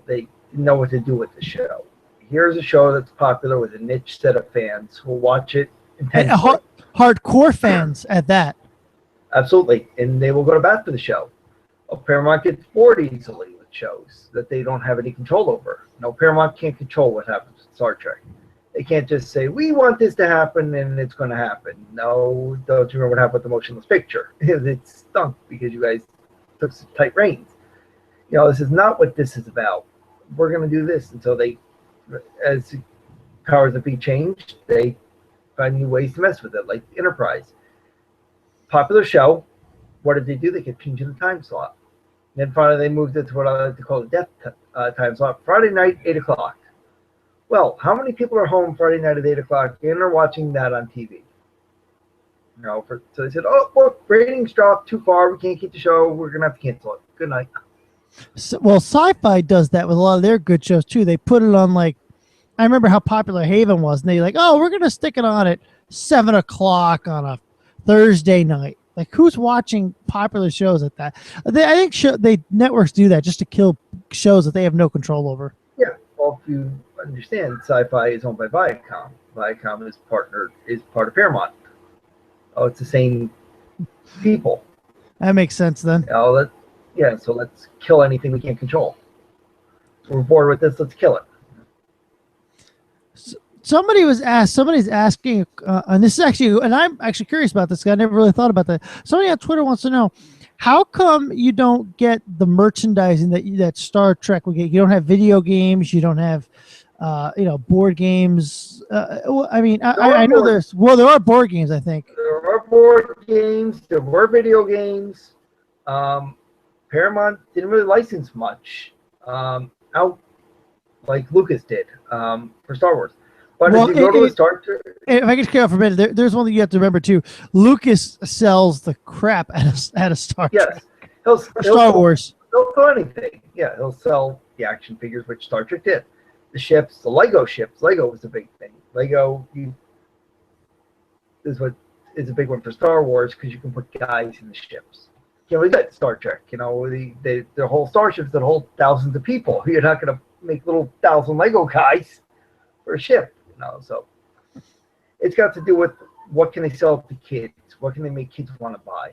They didn't know what to do with the show. Here's a show that's popular with a niche set of fans who will watch it intensely. Hardcore fans at that. Absolutely, and they will go to bat for the show. Paramount gets bored easily with shows that they don't have any control over. Paramount can't control what happens with Star Trek. They can't just say, we want this to happen and it's going to happen. No, don't you remember what happened with the Motionless Picture? It stunk because you guys took some tight reins. This is not what this is about. We're going to do this. And so they, as powers that be changed, they find new ways to mess with it, like Enterprise. Popular show. What did they do? They kept changing the time slot. And then finally, they moved it to what I like to call the death time slot. Friday night, 8 o'clock. Well, how many people are home Friday night at 8 o'clock and are watching that on TV? So they said, oh, look, ratings dropped too far. We can't keep the show. We're going to have to cancel it. Good night. Well, Sci-Fi does that with a lot of their good shows, too. They put it on, I remember how popular Haven was. And they're like, oh, we're going to stick it on at 7 o'clock on a Thursday night. Like, who's watching popular shows at that? I think networks do that just to kill shows that they have no control over. Yeah, well, if you understand, Sci-Fi is owned by Viacom. Viacom is part of Paramount. Oh, it's the same people. That makes sense then. So let's kill anything we can't control. We're bored with this. Let's kill it. Somebody's asking, and this is actually, and I'm actually curious about this. I never really thought about that. Somebody on Twitter wants to know, how come you don't get the merchandising that Star Trek will get? You don't have video games. You don't have, board games. I know there are board games. I think there are board games. There were video games. Paramount didn't really license much out like Lucas did for Star Wars. But if you go to a Star Trek, if I could carry on for a minute, there's one that you have to remember too. Lucas sells the crap out of Star Trek. Yes, Star Wars. He'll sell anything. Yeah, he'll sell the action figures, which Star Trek did. The ships, the Lego ships. Lego was a big thing. Lego is a big one for Star Wars because you can put guys in the ships. We got Star Trek. The whole starships that hold thousands of people. You're not going to make little 1,000 Lego guys for a ship. So it's got to do with what can they sell to kids? What can they make kids want to buy?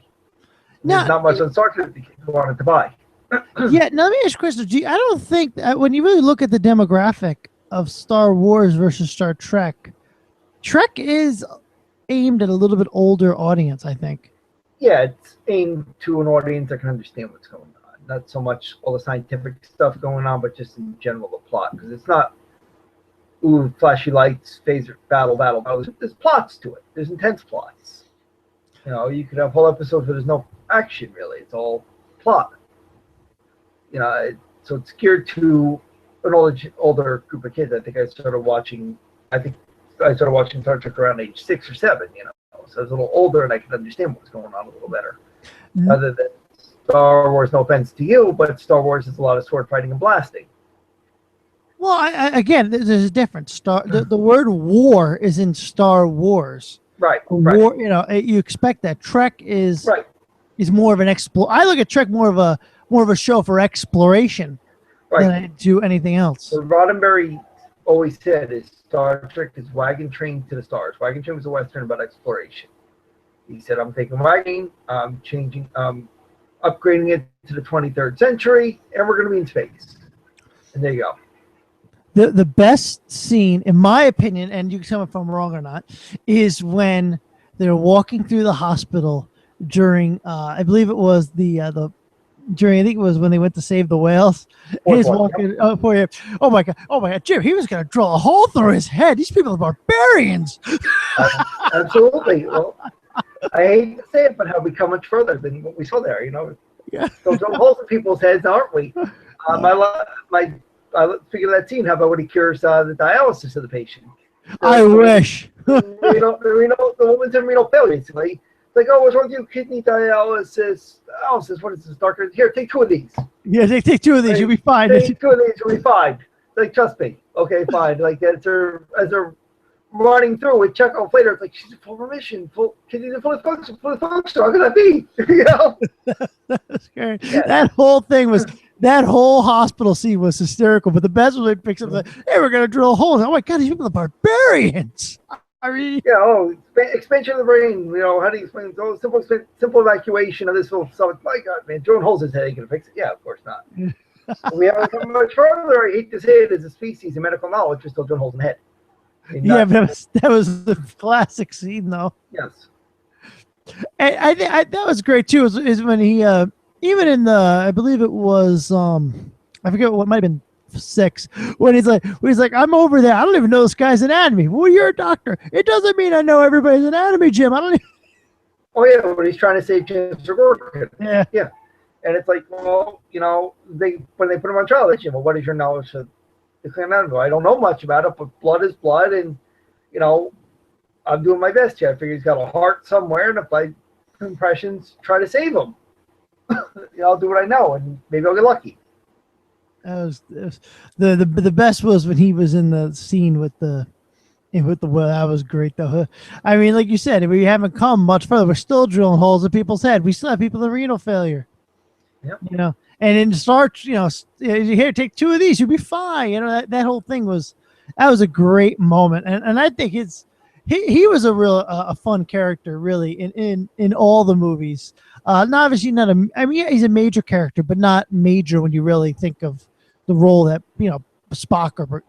There's not much on Star Trek that kids wanted to buy. Yeah, now let me ask you a question. I don't think that when you really look at the demographic of Star Wars versus Star Trek, Trek is aimed at a little bit older audience, I think. Yeah, it's aimed to an audience that can understand what's going on. Not so much all the scientific stuff going on, but just in general the plot. Because it's not flashy lights, phaser, battle. There's plots to it. There's intense plots. You could have whole episodes where there's no action really. It's all plot. So it's geared to an older group of kids. I think I started watching Star Trek around age 6 or 7. So I was a little older and I could understand what was going on a little better. Mm-hmm. Other than Star Wars, no offense to you, but Star Wars is a lot of sword fighting and blasting. Well, again, there's a difference. The word war is in Star Wars. Right. War, you expect that. Trek is more of an I look at Trek more of a show for exploration than I do anything else. The Roddenberry always said is Star Trek is wagon train to the stars. Wagon train was a Western about exploration. He said, I'm taking wagon, I'm changing, upgrading it to the 23rd century, and we're going to be in space. And there you go. The best scene, in my opinion, and you can tell me if I'm wrong or not, is when they're walking through the hospital during, I believe it was during, I think it was when they went to save the whales. He's walking. Oh my god, Jim, he was gonna drill a hole through his head. These people are barbarians. Absolutely. Well, I hate to say it, but have we come much further than what we saw there? You know, Yeah. so drill holes in people's heads, aren't we? Speaking of that scene, how about when he cures the dialysis of the patient? I wish. The woman's in renal failure, basically. It's like, oh, what's wrong with you? Kidney dialysis. What is this? Darker. Here, take 2 of these. Yeah, take 2 of these. You'll be fine. Take 2 of these. You'll be fine. Like, trust me. Okay, fine. Like, as they're running through with Chekhov later, it's like, she's in full remission, full kidney fully functional. How could that be? You know? That's scary. Yeah. That whole hospital scene was hysterical, but the best was when he picks up hey, we're gonna drill holes. Oh my god, these people are barbarians. I mean, yeah. Expansion of the brain. You know, how do you explain? Simple evacuation of this little stuff. My God, man, drilling holes in his head ain't gonna fix it. Yeah, of course not. We haven't come much further. I hate to say it, as a species in medical knowledge, we're still drilling holes in the head. Yeah, but that was the classic scene, though. Yes. And I think that was great too. Is when he even in the, I believe it was I forget what might have been 6, when he's like, I'm over there. I don't even know this guy's anatomy. Well, you're a doctor. It doesn't mean I know everybody's anatomy, Jim. I don't even... Oh yeah, but he's trying to save James O'Rourke. Yeah. Yeah. And it's like, well, you know, when they put him on trial, they say, well, what is your knowledge of the anatomy? I don't know much about it, but blood is blood, and you know, I'm doing my best here. I figure he's got a heart somewhere, and if I impressions, try to save him. You know, I'll do what I know, and maybe I'll get lucky. The best was when he was in the scene with the well. That was great though. I mean, like you said, we haven't come much further. We're still drilling holes in people's head. We still have people with renal failure. Yep. You know, and in start, you know, here, take 2 of these, you'll be fine. You know, that whole thing was a great moment, and I think he was a real a fun character, really, in all the movies. Not obviously not I mean, yeah, he's a major character, but not major when you really think of the role that, you know, Spock or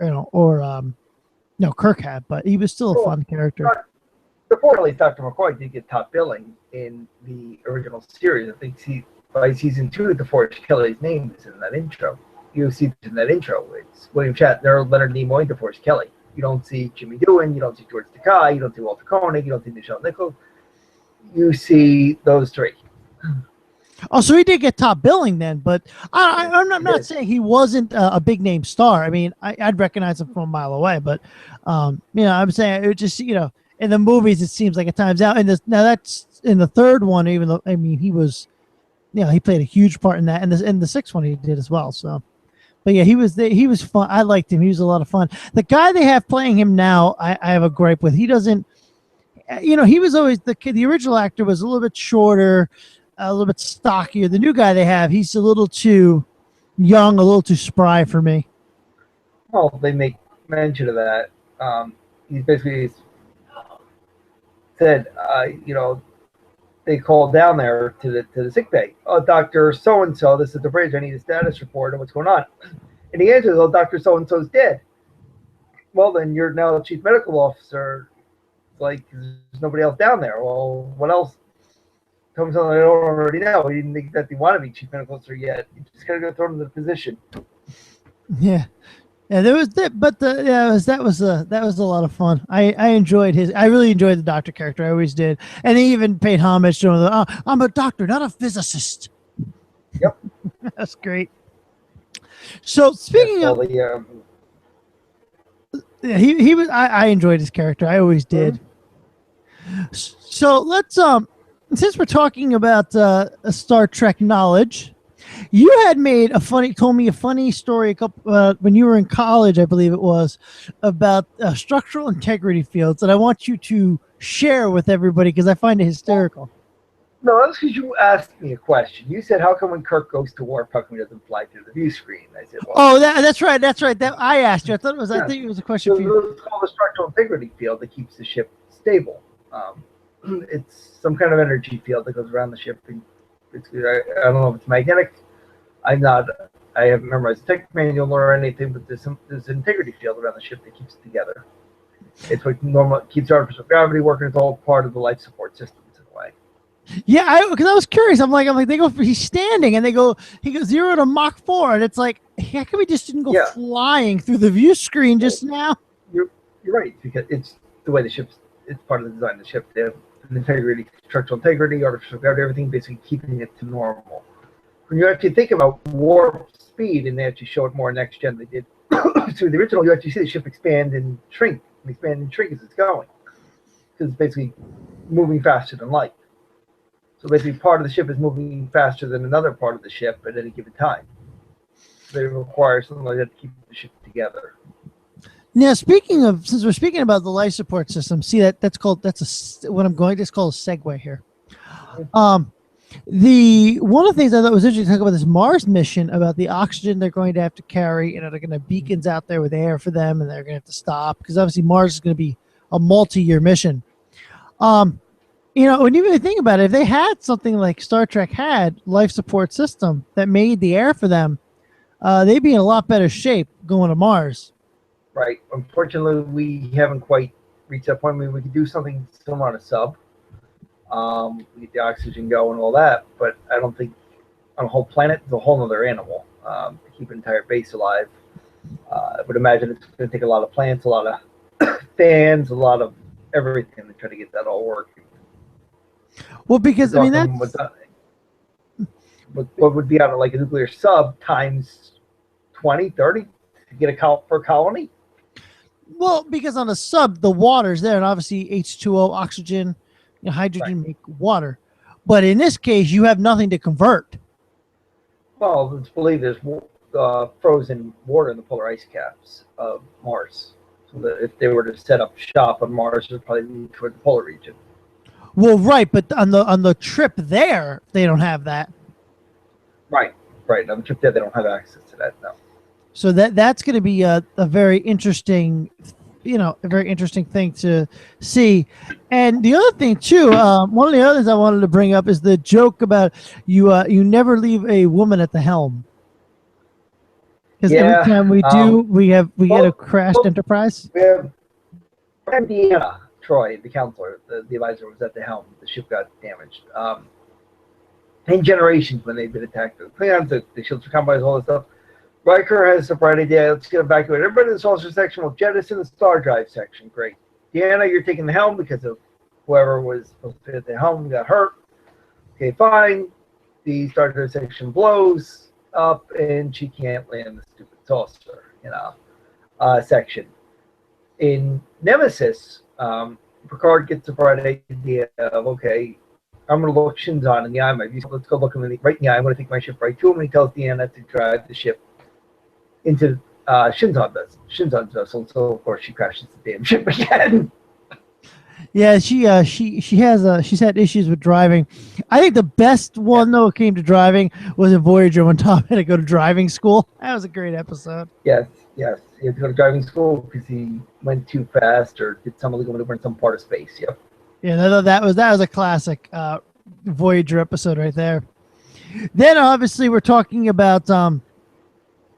Kirk had. But he was still a fun character. Unfortunately, Dr. McCoy did get top billing in the original series. I think by season 2, DeForest Kelly's name is in that intro. You see in that intro, it's William Shatner, Leonard Nimoy, and DeForest Kelly. You don't see Jimmy Doohan, you don't see George Takei, you don't see Walter Koenig, you don't see Nichelle Nichols. You see those 3. Oh, so he did get top billing then, but I'm not saying he wasn't a big name star. I mean, I'd recognize him from a mile away, but you know, I'm saying it just, you know, in the movies it seems like at times out. Now that's in the 3rd one, even though I mean he was, you know, he played a huge part in that, and in the 6th one he did as well. So, but yeah, he was fun. I liked him. He was a lot of fun. The guy they have playing him now, I have a gripe with. He doesn't, you know, he was always the original actor was a little bit shorter, a little bit stockier. The new guy they have, he's a little too young, a little too spry for me. Well, they make mention of that. He's basically said, you know, they called down there to the sick bay. Oh, Dr. So-and-so, this is the bridge. I need a status report of what's going on. And he answers, oh, Dr. So-and-so's dead. Well, then you're now the chief medical officer. Like, there's nobody else down there. Well, what else? Tell me something I don't already know. He didn't exactly want to be chief medical officer yet. You just got to go throw him in the position. Yeah. Yeah, there was that, but that was a lot of fun. I enjoyed I really enjoyed the doctor character. I always did, and he even paid homage to him. I'm a doctor, not a physicist. Yep, that's great. So speaking of, he was. I enjoyed his character. I always did. Mm-hmm. So let's since we're talking about a Star Trek knowledge. You had told me a funny story when you were in college, I believe it was, about structural integrity fields that I want you to share with everybody because I find it hysterical. No, that's because you asked me a question. You said, "How come when Kirk goes to war, how come he doesn't fly through the view screen?" I said, "Well, Oh, that's right. That's right. That I asked you. I thought it was. I yeah, think it was a question for you. it's called the structural integrity field that keeps the ship stable. It's some kind of energy field that goes around the ship. And I don't know if it's magnetic. I'm not. I haven't memorized the tech manual or anything, but there's an integrity field around the ship that keeps it together. It's what normal keeps artificial gravity working. It's all part of the life support systems in a way. Yeah, because I was curious. I'm like, they go. He's standing, and he goes 0 to Mach 4, and it's like, how come we just didn't go Yeah. flying through the view screen just now? You're right, because it's the way the ship's. It's part of the design of the ship. They have an integrity, structural integrity, artificial gravity, everything, basically keeping it to normal. When you actually think about warp speed, and they actually show it more next gen, they did. So the original, you actually see the ship expand and shrink as it's going, because it's basically moving faster than light. So basically, part of the ship is moving faster than another part of the ship at any given time. So they require something like that to keep the ship together. Now, since we're speaking about the life support system, see that's called it's called a segue here. One of the things I thought was interesting to talk about this Mars mission about the oxygen they're going to have to carry. They're going to have beacons out there with air for them, and they're going to have to stop because obviously Mars is going to be a multi-year mission. When you really think about it, if they had something like Star Trek had life support system that made the air for them, they'd be in a lot better shape going to Mars. Right. Unfortunately, we haven't quite reached that point. I mean, we could do something similar on a sub. We get the oxygen go and all that, but I don't think on a whole planet, it's a whole other animal to keep an entire base alive. I would imagine it's going to take a lot of plants, a lot of fans, a lot of everything to try to get that all working. Well, because I mean what would be on like a nuclear sub times 20, 30 to get per colony? Well, because on a sub, the water's there, and obviously H2O, oxygen, hydrogen make water. But in this case, you have nothing to convert. Well, let's believe there's frozen water in the polar ice caps of Mars. So that if they were to set up shop on Mars, it would probably move toward the polar region. Well, right, but on the trip there, they don't have that. Right. On the trip there, they don't have access to that. No. So that's going to be a very interesting, thing to see. And the other thing too, one of the other things I wanted to bring up is the joke about you never leave a woman at the helm. Because every time we do, we get a crashed Enterprise. We have Deanna Troy, the counselor, the advisor, was at the helm. The ship got damaged. 10 generations when they've been attacked. The Klingons, the shields are compromised, all this stuff. Riker has a bright idea. Let's get evacuated. Everybody in the saucer section will jettison the star drive section. Great. Deanna, you're taking the helm because of whoever was supposed to be at the helm got hurt. Okay, fine. The star drive section blows up, and she can't land the stupid saucer, section. In Nemesis, Picard gets a bright idea of, okay, I'm going to look Shinzon in the eye. Let's go look him right in the eye. I'm going to take my ship right to him. And he tells Deanna to drive the ship into Shinzon's vessel. So of course she crashes the damn ship again. Yeah, she's had issues with driving. I think the best one though came to driving was in Voyager when Tom had to go to driving school. That was a great episode. Yes. He had to go to driving school because he went too fast or did some illegal maneuver in some part of space. Yep. Yeah, that was a classic Voyager episode right there. Then obviously we're talking about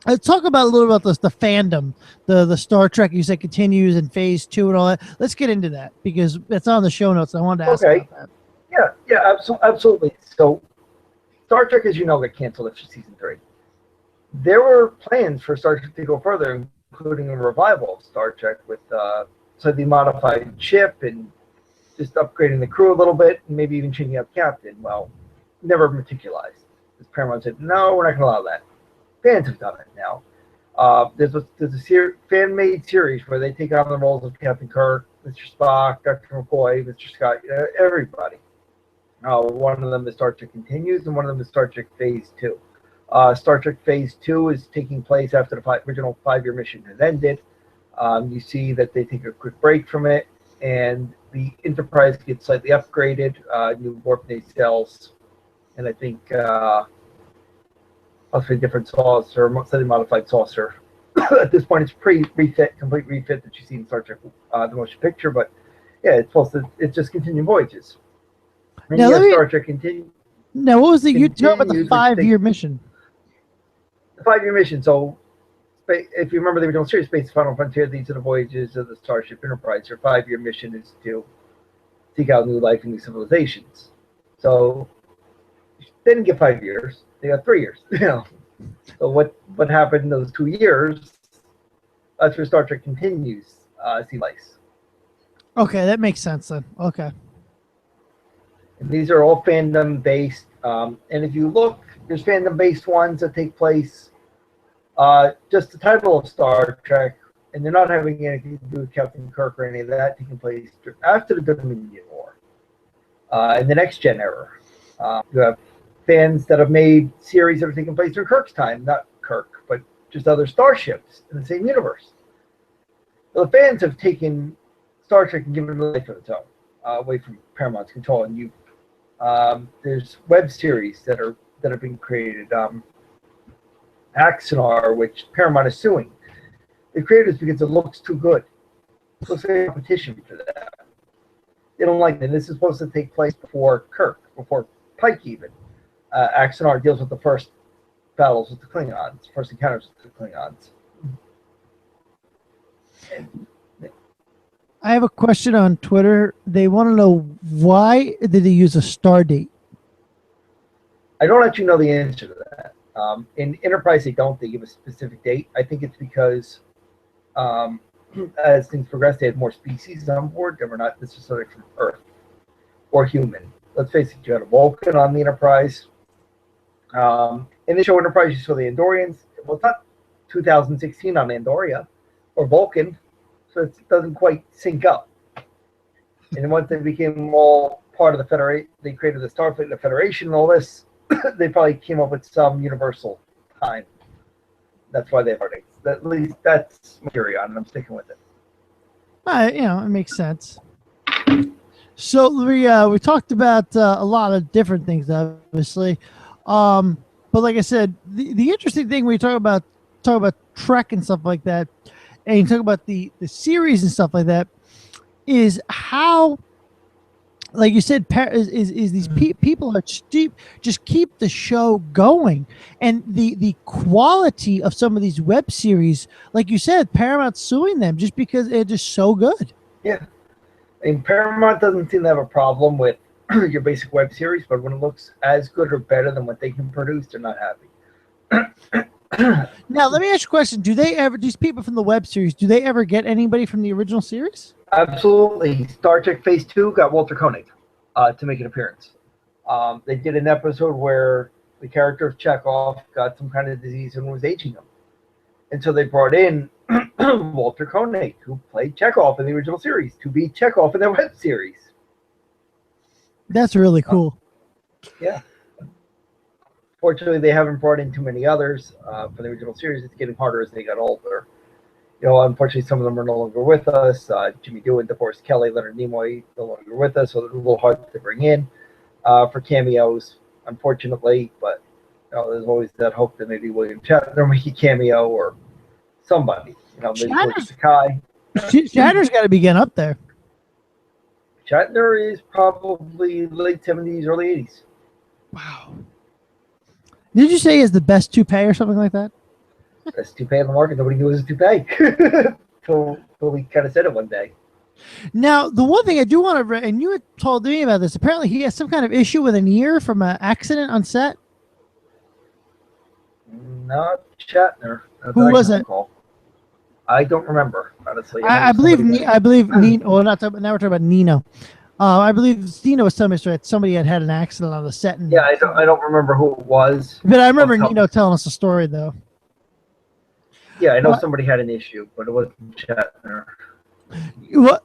let's talk about a little about the fandom, the Star Trek you said continues in phase 2 and all that. Let's get into that because it's on the show notes. I wanted to ask about that. Yeah, absolutely. So Star Trek, as you know, got canceled after season 3. There were plans for Star Trek to go further, including a revival of Star Trek with slightly modified ship and just upgrading the crew a little bit and maybe even changing out captain. Well, never materialized. Because Paramount said, no, we're not going to allow that. Fans have done it now. There's a fan-made series where they take on the roles of Captain Kirk, Mr. Spock, Dr. McCoy, Mr. Scott, everybody. One of them is Star Trek Continues, and one of them is Star Trek Phase 2. Star Trek Phase 2 is taking place after the original 5-year mission has ended. You see that they take a quick break from it, and the Enterprise gets slightly upgraded, new warp nacelles, and I think also a different saucer, slightly modified saucer. At this point, it's complete refit that you see in Star Trek, the motion picture. But yeah, it's just continuing voyages. And Now, Star Trek continue. Now, what was the you talk about the continues, 5-year mission? The 5-year mission. So, if you remember the original series, Space Final Frontier, these are the voyages of the Starship Enterprise. Their 5-year mission is to seek out new life and new civilizations. So they didn't get 5 years; they got 3 years. You know. So what happened in those 2 years? That's where Star Trek continues. Sea lice. Okay, that makes sense then. Okay. And these are all fandom based. And if you look, there's fandom based ones that take place. Just the title of Star Trek, and they're not having anything to do with Captain Kirk or any of that, taking place after the Dominion War. In the Next Gen era. You have fans that have made series that are taking place during Kirk's time, not Kirk, but just other starships in the same universe. So the fans have taken Star Trek and given it a life of its own, away from Paramount's control. And there's web series that have been created. Axanar, which Paramount is suing. They created this because it looks too good. It looks like a competition for that. They don't like it. And this is supposed to take place before Kirk, before Pike even. Axanar deals with the first battles with the Klingons, first encounters with the Klingons. I have a question on Twitter. They want to know, why did they use a star date? I don't actually know the answer to that. In Enterprise, they don't. They give a specific date. I think it's because as things progress, they had more species on board that were not necessarily from Earth or human. Let's face it, you had a Vulcan on the Enterprise. In the show Enterprise, you saw the Andorians. Well, it's not 2016 on Andoria or Vulcan, so it doesn't quite sync up. And once they became all part of the Federation, they created the Starfleet, the Federation, and all this. They probably came up with some universal time. That's why they have our dates. At least that's my theory on it. I'm sticking with it. It makes sense. So we talked about a lot of different things, obviously, but like I said, the interesting thing when you talk about Trek and stuff like that, and you talk about the series and stuff like that, is how, like you said, is these people are cheap, just keep the show going, and the quality of some of these web series, like you said, Paramount's suing them just because they're just so good. Yeah. And Paramount doesn't seem to have a problem with your basic web series, but when it looks as good or better than what they can produce, they're not happy. Now, let me ask you a question. Do they ever, these people from the web series, do they ever get anybody from the original series? Absolutely. Star Trek Phase 2 got Walter Koenig to make an appearance. They did an episode where the character of Chekhov got some kind of disease and was aging him. And so they brought in Walter Koenig, who played Chekhov in the original series, to be Chekhov in their web series. That's really cool. Yeah. Fortunately, they haven't brought in too many others for the original series. It's getting harder as they got older. You know, unfortunately, some of them are no longer with us. Jimmy Doohan, DeForest Kelly, Leonard Nimoy, no longer with us, so it's a little hard to bring in for cameos, unfortunately. But there's always that hope that maybe William Shatner will make a cameo or somebody. Maybe Sakai. Shatner's got to be getting up there. Shatner is probably late 70s, early 80s. Wow. Did you say he has the best toupee or something like that? Best toupee in the market. Nobody knew it was a toupee. Until we kind of said it one day. Now, the one thing I do want to, and you had told me about this, apparently he has some kind of issue with an ear from an accident on set. Not Shatner. Who was it? I don't remember, honestly. I believe Nino. Well, not talking, now we're talking about Nino. I believe Nino was telling me that somebody had an accident on the set. And, yeah, I don't remember who it was. But I remember Nino telling us a story, though. Yeah, I know somebody had an issue, but it wasn't Shatner. Well,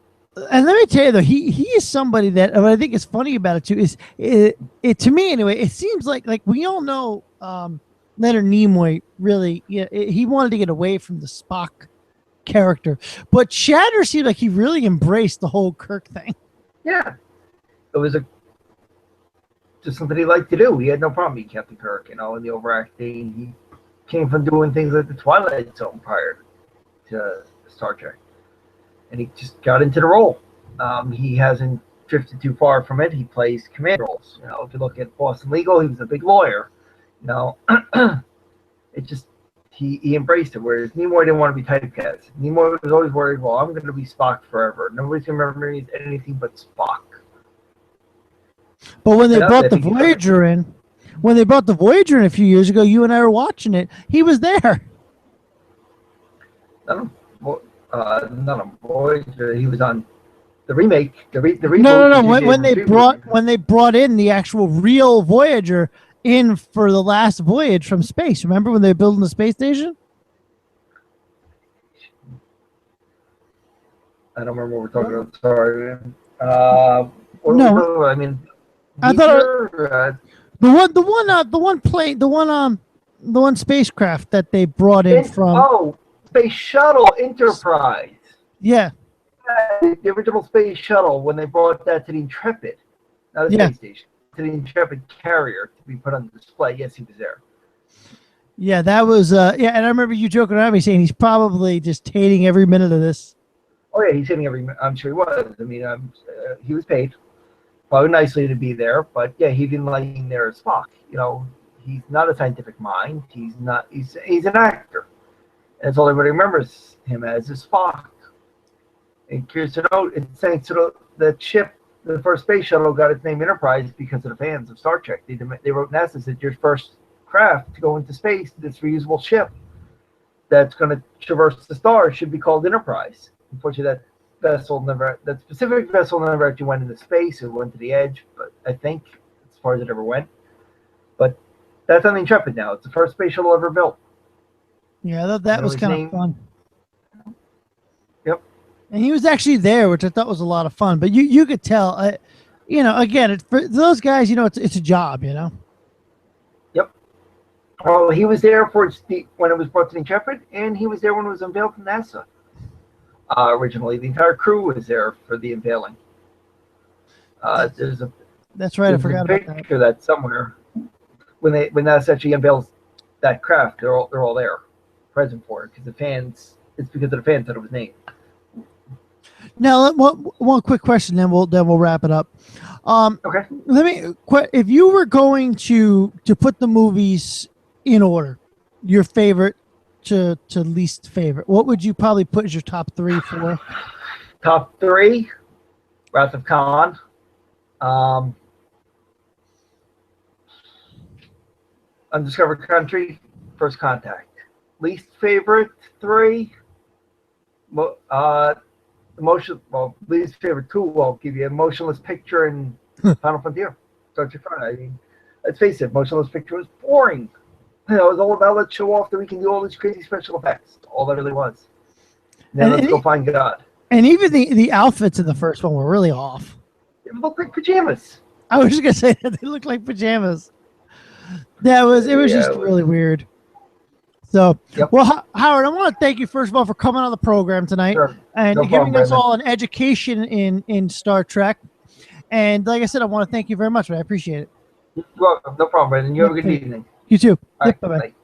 and let me tell you, though, he is somebody that, what I think is funny about it, too, is it to me, anyway, it seems like we all know Leonard Nimoy really, he wanted to get away from the Spock character, but Shatner seemed like he really embraced the whole Kirk thing. Yeah, it was just something he liked to do. He had no problem being Captain Kirk, in the overacting. He came from doing things like the Twilight Zone prior to Star Trek, and he just got into the role. He hasn't drifted too far from it. He plays command roles. If you look at Boston Legal, he was a big lawyer. It just he embraced it. Whereas Nimoy didn't want to be typecast. Nimoy was always worried, well, I'm going to be Spock forever. Nobody's going to remember me as anything but Spock. But when they brought the Voyager in, a few years ago, you and I were watching it. He was there. None of Voyager. He was on the remake. The reboot. No. When they brought in the actual real Voyager in for the last voyage from space. Remember when they were building the space station? I don't remember what we're talking about. Sorry. No, I mean, I thought the one spacecraft that they brought in from Space Shuttle Enterprise. Yeah. The original Space Shuttle when they brought that to the Intrepid, not a space station, to the Intrepid carrier to be put on display. Yes, he was there. Yeah, that was and I remember you joking around me saying he's probably just hating every minute of this. Oh yeah, he's hitting every minute. I'm sure he was. I mean, he was paid probably nicely to be there, but yeah, he didn't like being there as Spock. He's not a scientific mind. He's not. He's an actor. And that's all everybody remembers him as is Spock. And curious to note, it's thanks to the ship, the first space shuttle got its name Enterprise because of the fans of Star Trek. They wrote NASA said your first craft to go into space, this reusable ship that's going to traverse the stars should be called Enterprise. Unfortunately, that specific vessel never actually went into space. It went to the edge, but I think as far as it ever went. But that's on the Intrepid now. It's the first space shuttle ever built. Yeah, that was kind of fun. Yep. And he was actually there, which I thought was a lot of fun. But you could tell, again, for those guys, it's a job, Yep. Well, he was there when it was brought to the Intrepid, and he was there when it was unveiled to NASA. Originally, the entire crew was there for the unveiling. That's right. I forgot about that. Picture that somewhere when NASA actually unveils that craft. They're all there, present for it, because the fans. It's because of the fans that it was named. Now, one quick question, then we'll wrap it up. Okay. If you were going to put the movies in order, your favorite to least favorite, what would you probably put as your top three for? Top three, Wrath of Khan. Undiscovered Country, First Contact. Least favorite three. Least favorite two. I'll give you a Motionless Picture and Final Frontier. Star Trek V. I mean, let's face it, Motionless Picture was boring. It was all about let's show off that we can do all these crazy special effects. All that really was. Then let's go find God. And even the outfits in the first one were really off. They looked like pajamas. I was just gonna say that they looked like pajamas. It was just really weird. So, Well, Howard, I want to thank you first of all for coming on the program tonight and giving us all an education in Star Trek. And like I said, I want to thank you very much. I appreciate it. You're welcome. No problem, Brandon. You have a good evening. You too. All right, bye-bye. bye.